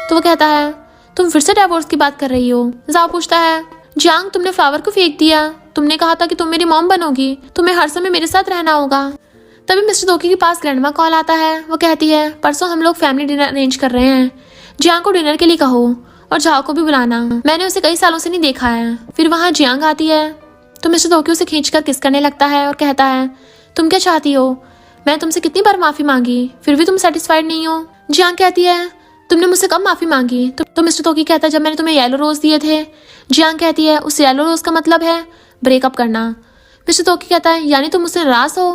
Speaker 1: तो वो कहता है तुम फिर से डिवोर्स की बात कर रही हो। जाओ पूछता है जियांग तुमने फ्लावर को फेंक दिया, तुमने कहा था कि तुम मेरी मॉम बनोगी, तुम्हें हर समय मेरे साथ रहना होगा। तभी मिस्टर तोकी के पास ग्रैंडमा कॉल आता है। वो कहती है परसों हम लोग फैमिली डिनर अरेंज कर रहे हैं, जियांग को डिनर के लिए कहो और झाओ को भी बुलाना, मैंने उसे कई सालों से नहीं देखा है। फिर वहाँ जियांग आती है तो मिस्टर तोकी उसे खींचकर किस करने लगता है और कहता है तुम क्या चाहती हो, मैं तुमसे कितनी बार माफी मांगी फिर भी तुम सेटिस्फाइड नहीं हो। जियांग कहती है तुमने मुझसे कब माफी मांगी? तो मिस्टर तोकी कहता है जब मैंने तुम्हें येलो रोज दिए थे। जियांग कहती है उस येलो रोज का मतलब है ब्रेकअप करना। मिस्टर तोकी कहता है यानी तुम मुझसे नाराज हो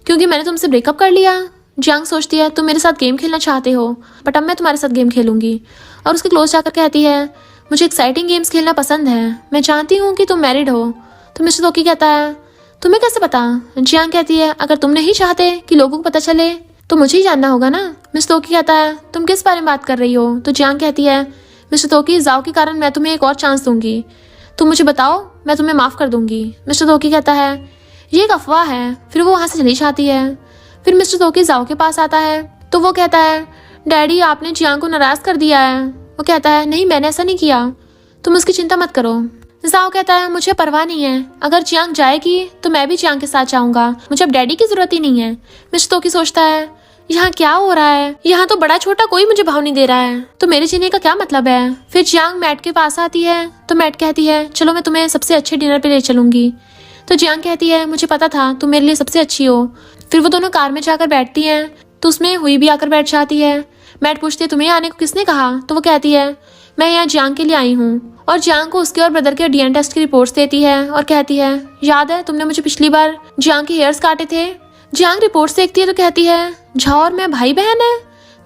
Speaker 1: क्योंकि मैंने तुमसे ब्रेकअप कर लिया। जियांग सोचती है तुम मेरे साथ गेम खेलना चाहते हो बट अब मैं तुम्हारे साथ गेम खेलूंगी और उसके क्लोज जाकर कहती है मुझे एक्साइटिंग गेम्स खेलना पसंद है, मैं जानती हूँ कि तुम मैरिड हो। तो मिस्टर तोकी कहता है तुम्हें कैसे पता? जियांग कहती है अगर तुम नहीं चाहते कि लोगों को पता चले तो मुझे ही जानना होगा ना। मिस्टर तोकी कहता है तुम किस बारे में बात कर रही हो? तो जियांग कहती है मिस्टर तोकी जाओ के कारण मैं तुम्हें एक और चांस दूंगी, तुम मुझे बताओ मैं तुम्हें माफ कर दूंगी। मिस्टर तोकी कहता है ये एक अफवाह है। फिर वो वहाँ से चली जाती है। फिर मिस्टर तोकी जाओ के पास आता है तो वो कहता है डैडी आपने जियांग को नाराज कर दिया है। वो कहता है नहीं मैंने ऐसा नहीं किया, तुम उसकी चिंता मत करो। जाओ कहता है मुझे परवाह नहीं है, अगर जियांग जाएगी तो मैं भी जियांग के साथ जाऊंगा, मुझे अब डैडी की जरूरत ही नहीं है। मिस्टर तोकी सोचता है यहाँ क्या हो रहा है, यहाँ तो बड़ा छोटा कोई मुझे भाव नहीं दे रहा है, तो मेरे जीने का क्या मतलब है। फिर जियांग मैट के पास आती है तो मैट कहती है चलो मैं तुम्हें सबसे अच्छे डिनर पे ले चलूंगी। तो जियांग कहती है मुझे पता था तुम मेरे लिए सबसे अच्छी हो। फिर वो दोनों कार में जाकर बैठती हैं तो उसमें हुई भी आकर बैठ जाती है। मैट पूछती है तुम्हें आने को किसने कहा? तो वो कहती है मैं यहाँ जियांग के लिए आई हूँ और जियांग को उसके और ब्रदर के डीएनए टेस्ट की रिपोर्ट्स देती है और कहती है याद है तुमने मुझे पिछली बार जियांग के हेयर्स काटे थे। जियांग रिपोर्ट्स देखती है तो कहती है झाओ और मैं भाई बहन है।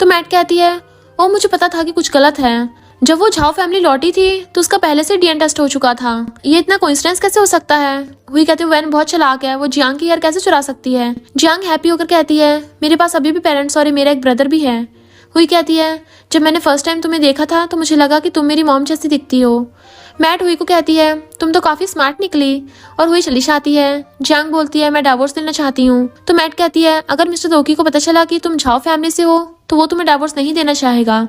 Speaker 1: तो मैट कहती है ओ मुझे पता था कि कुछ गलत है, जब वो झाओ फैमिली लौटी थी तो उसका पहले से डीएनए टेस्ट हो चुका था, ये इतना कोइंसिडेंस कैसे हो सकता है। हुई कहती है वैन बहुत चालाक है, वो जियांग की हेयर कैसे चुरा सकती है। जियांग हैप्पी होकर कहती है मेरे पास अभी भी पेरेंट्स और मेरा एक ब्रदर भी है। हुई कहती है जब मैंने फर्स्ट टाइम तुम्हें देखा था तो मुझे लगा कि तुम मेरी मॉम जैसी दिखती हो। मैट हुई को कहती है तुम तो काफी स्मार्ट निकली और हुई चली जाती है। जियांग बोलती है मैं डिवोर्स लेना चाहती हूँ। तो मैट कहती है अगर मिस्टर तोकी को पता चला कि तुम झाओ फैमिली से हो तो वो तुम्हें डिवोर्स नहीं देना चाहेगा।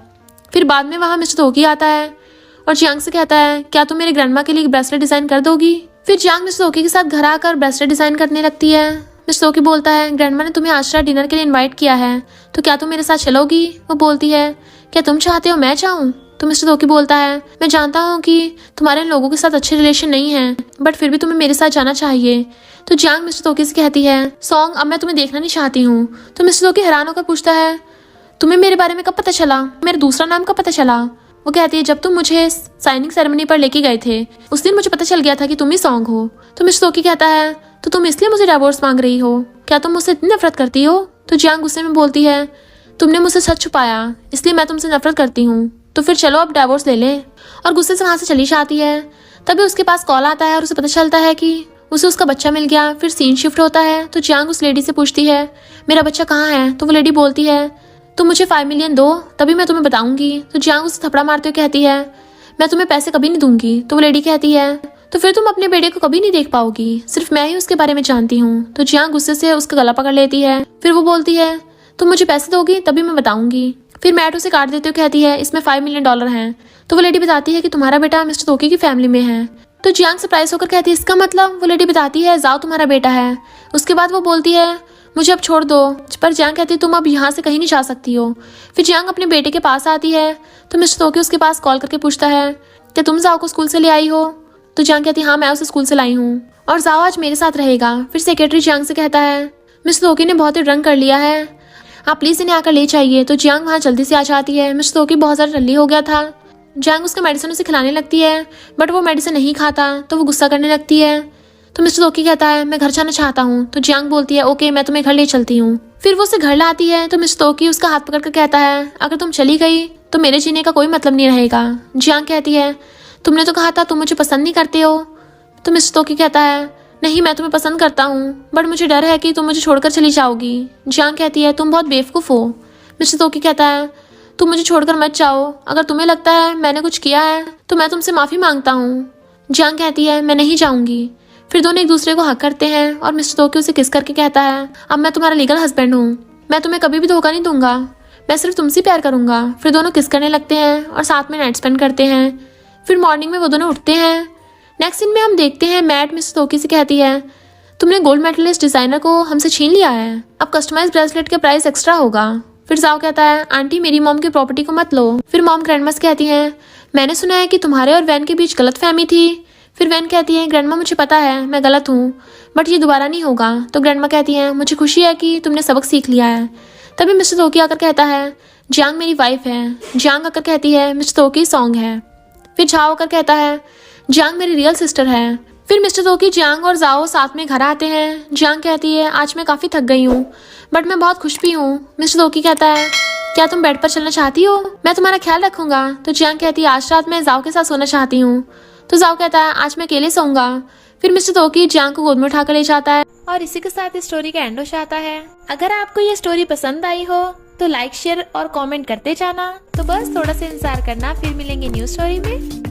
Speaker 1: फिर बाद में वहाँ मिस्टर तोकी आता है और जियांग से कहता है क्या तुम मेरे ग्रैंडमा के लिए ब्रेसलेट डिजाइन कर दोगी। फिर जियांग मिस्टर तोकी के साथ घर आकर ब्रेसलेट डिजाइन करने लगती है। मिस्टर तोकी बोलता है ग्रैंडमा ने तुम्हें आज रात डिनर के लिए इनवाइट किया है तो क्या तुम मेरे साथ चलोगी। वो बोलती है क्या तुम चाहते हो मैं चाहूँ। तो मिस्टर तोकी बोलता है मैं जानता हूँ कि तुम्हारे इन लोगों के साथ अच्छे रिलेशन नहीं है बट फिर भी तुम्हें मेरे साथ जाना चाहिए। तो जियांग मिस्टर तोकी से कहती है सॉन्ग अब मैं तुम्हें देखना नहीं चाहती हूँ। तो मिस्टर तोकी हैरान होकर पूछता है तुम्हें मेरे बारे में कब पता चला, मेरा दूसरा नाम कब पता चला? वो कहती है जब तुम मुझे साइनिंग सेरेमनी पर लेके गए थे उस दिन मुझे पता चल गया था कि तुम ही सॉन्ग हो। तो मिस्टर तोकी कहता है तो तुम इसलिए मुझे डिवोर्स मांग रही हो, क्या तुम मुझसे इतनी नफरत करती हो? तो जियांग गुस्से में बोलती है तुमने मुझसे सच छुपाया इसलिए मैं तुमसे नफरत करती हूँ, तो फिर चलो अब डिवोर्स ले लें। और गुस्से से वहाँ से चली जाती है। तभी उसके पास कॉल आता है और उसे पता चलता है कि उसे उसका बच्चा मिल गया। फिर सीन शिफ्ट होता है तो जियांग उस लेडी से पूछती है मेरा बच्चा कहाँ है? तो वो लेडी बोलती है तुम मुझे 5 मिलियन दो तभी मैं तुम्हें बताऊंगी। तो जियांग उसे थपड़ा मारते हुए कहती है मैं तुम्हें पैसे कभी नहीं दूंगी। तो वो लेडी कहती है तो फिर तुम अपने बेटे को कभी नहीं देख पाओगी, सिर्फ मैं ही उसके बारे में जानती हूँ। तो जियांग गुस्से से उसका गला पकड़ लेती है। फिर वो बोलती है तुम मुझे पैसे दोगी तभी मैं बताऊंगी। फिर मैट उसे काट देते हुए कहती है इसमें $5 मिलियन हैं। तो वो लेडी बताती है कि तुम्हारा बेटा मिस्टर तोकी की फैमिली में है। तो जियांग सरप्राइज होकर कहती है इसका मतलब? वो लेडी बताती है जाओ तुम्हारा बेटा है। उसके बाद वो बोलती है मुझे अब छोड़ दो, पर जियांग कहती है तुम अब यहाँ से कहीं नहीं जा सकती हो। फिर जियांग अपने बेटे के पास आती है तो मिस्टर तोकी उसके पास कॉल करके पूछता है क्या तुम जाओ को स्कूल से ले आई हो? तो जियांग कहती है हाँ मैं उसे स्कूल से लाई हूँ और जाओ आज मेरे साथ रहेगा। फिर सेक्रेटरी जियांग से कहता है मिस्टर तोकी ने बहुत ही ड्रंक कर लिया है, आप प्लीज इन्हें आकर ले जाइए। तो जियांग वहाँ जल्दी से आ जाती है। मिस्टर तोकी बहुत ज़्यादा रल्ली हो गया था। जियांग उसका मेडिसिन उसे खिलाने लगती है बट वो मेडिसिन नहीं खाता तो वो गुस्सा करने लगती है। तो मिस्टर तोकी कहता है मैं घर जाना चाहता हूँ। तो जियांग बोलती है ओके मैं तुम्हें घर ले चलती हूँ। फिर वो उसे घर लाती है तो मिस्टर तोकी उसका हाथ पकड़ कर कहता है अगर तुम चली गई तो मेरे जीने का कोई मतलब नहीं रहेगा। जियांग कहती है तुमने तो कहा था तुम मुझे पसंद नहीं करते हो। तो मिस्टर तोकी कहता है नहीं मैं तुम्हें पसंद करता हूँ बट मुझे डर है कि तुम मुझे छोड़कर चली जाओगी। जियांग कहती है तुम बहुत बेवकूफ़ हो। मिस्टर तोकी कहता है तुम मुझे छोड़कर मत जाओ, अगर तुम्हें लगता है मैंने कुछ किया है तो मैं तुमसे माफ़ी मांगता हूँ। जियांग कहती है मैं नहीं जाऊँगी। फिर दोनों एक दूसरे को हक करते हैं और मिस्टर तोकी उसे किस करके कहता है अब मैं तुम्हारा लीगल हस्बैंड हूँ, मैं तुम्हें कभी भी धोखा नहीं दूंगा, मैं सिर्फ तुमसे प्यार करूंगा। फिर दोनों किस करने लगते हैं और साथ में नाइट स्पेंड करते हैं। फिर मॉर्निंग में वो दोनों उठते हैं। नेक्स्ट सीन में हम देखते हैं मैट मिस्टर तोकी से कहती है तुमने गोल्ड मेडलिस्ट डिजाइनर को हमसे छीन लिया है, अब कस्टमाइज ब्रेसलेट का प्राइस एक्स्ट्रा होगा। फिर जाओ कहता है आंटी मेरी मॉम की प्रॉपर्टी को मत लो। फिर मॉम ग्रैंडमा से कहती हैं मैंने सुना है कि तुम्हारे और वैन के बीच गलतफहमी थी। फिर वैन कहती है ग्रैंडमा मुझे पता है मैं गलत हूँ बट ये दोबारा नहीं होगा। तो ग्रैंडमा कहती है मुझे खुशी है कि तुमने सबक सीख लिया है। तभी मिस्टर तोकी आकर कहता है जियांग मेरी वाइफ है। जियांग आकर कहती है मिस्टर तोकी सॉन्ग है। फिर झाओ आकर कहता है जियांग मेरी रियल सिस्टर है। फिर मिस्टर तोकी जियांग और जाओ साथ में घर आते हैं। जियांग कहती है आज मैं काफ़ी थक गई हूँ बट मैं बहुत खुश भी हूँ। मिस्टर तोकी कहता है क्या तुम बेड पर चलना चाहती हो, मैं तुम्हारा ख्याल रखूंगा। तो जियांग कहती है आज रात मैं जाओ के साथ सोना चाहती हूँ। तो जाओ कहता है आज मैं अकेले सोऊंगा। फिर मिस्टर तोकी जियांग को गोद में उठाकर ले जाता है और इसी के साथ इस स्टोरी का एंड हो जाता है। अगर आपको ये स्टोरी पसंद आई हो तो लाइक शेयर और कमेंट करते जाना। तो बस थोड़ा सा इंतजार करना, फिर मिलेंगे न्यू स्टोरी में।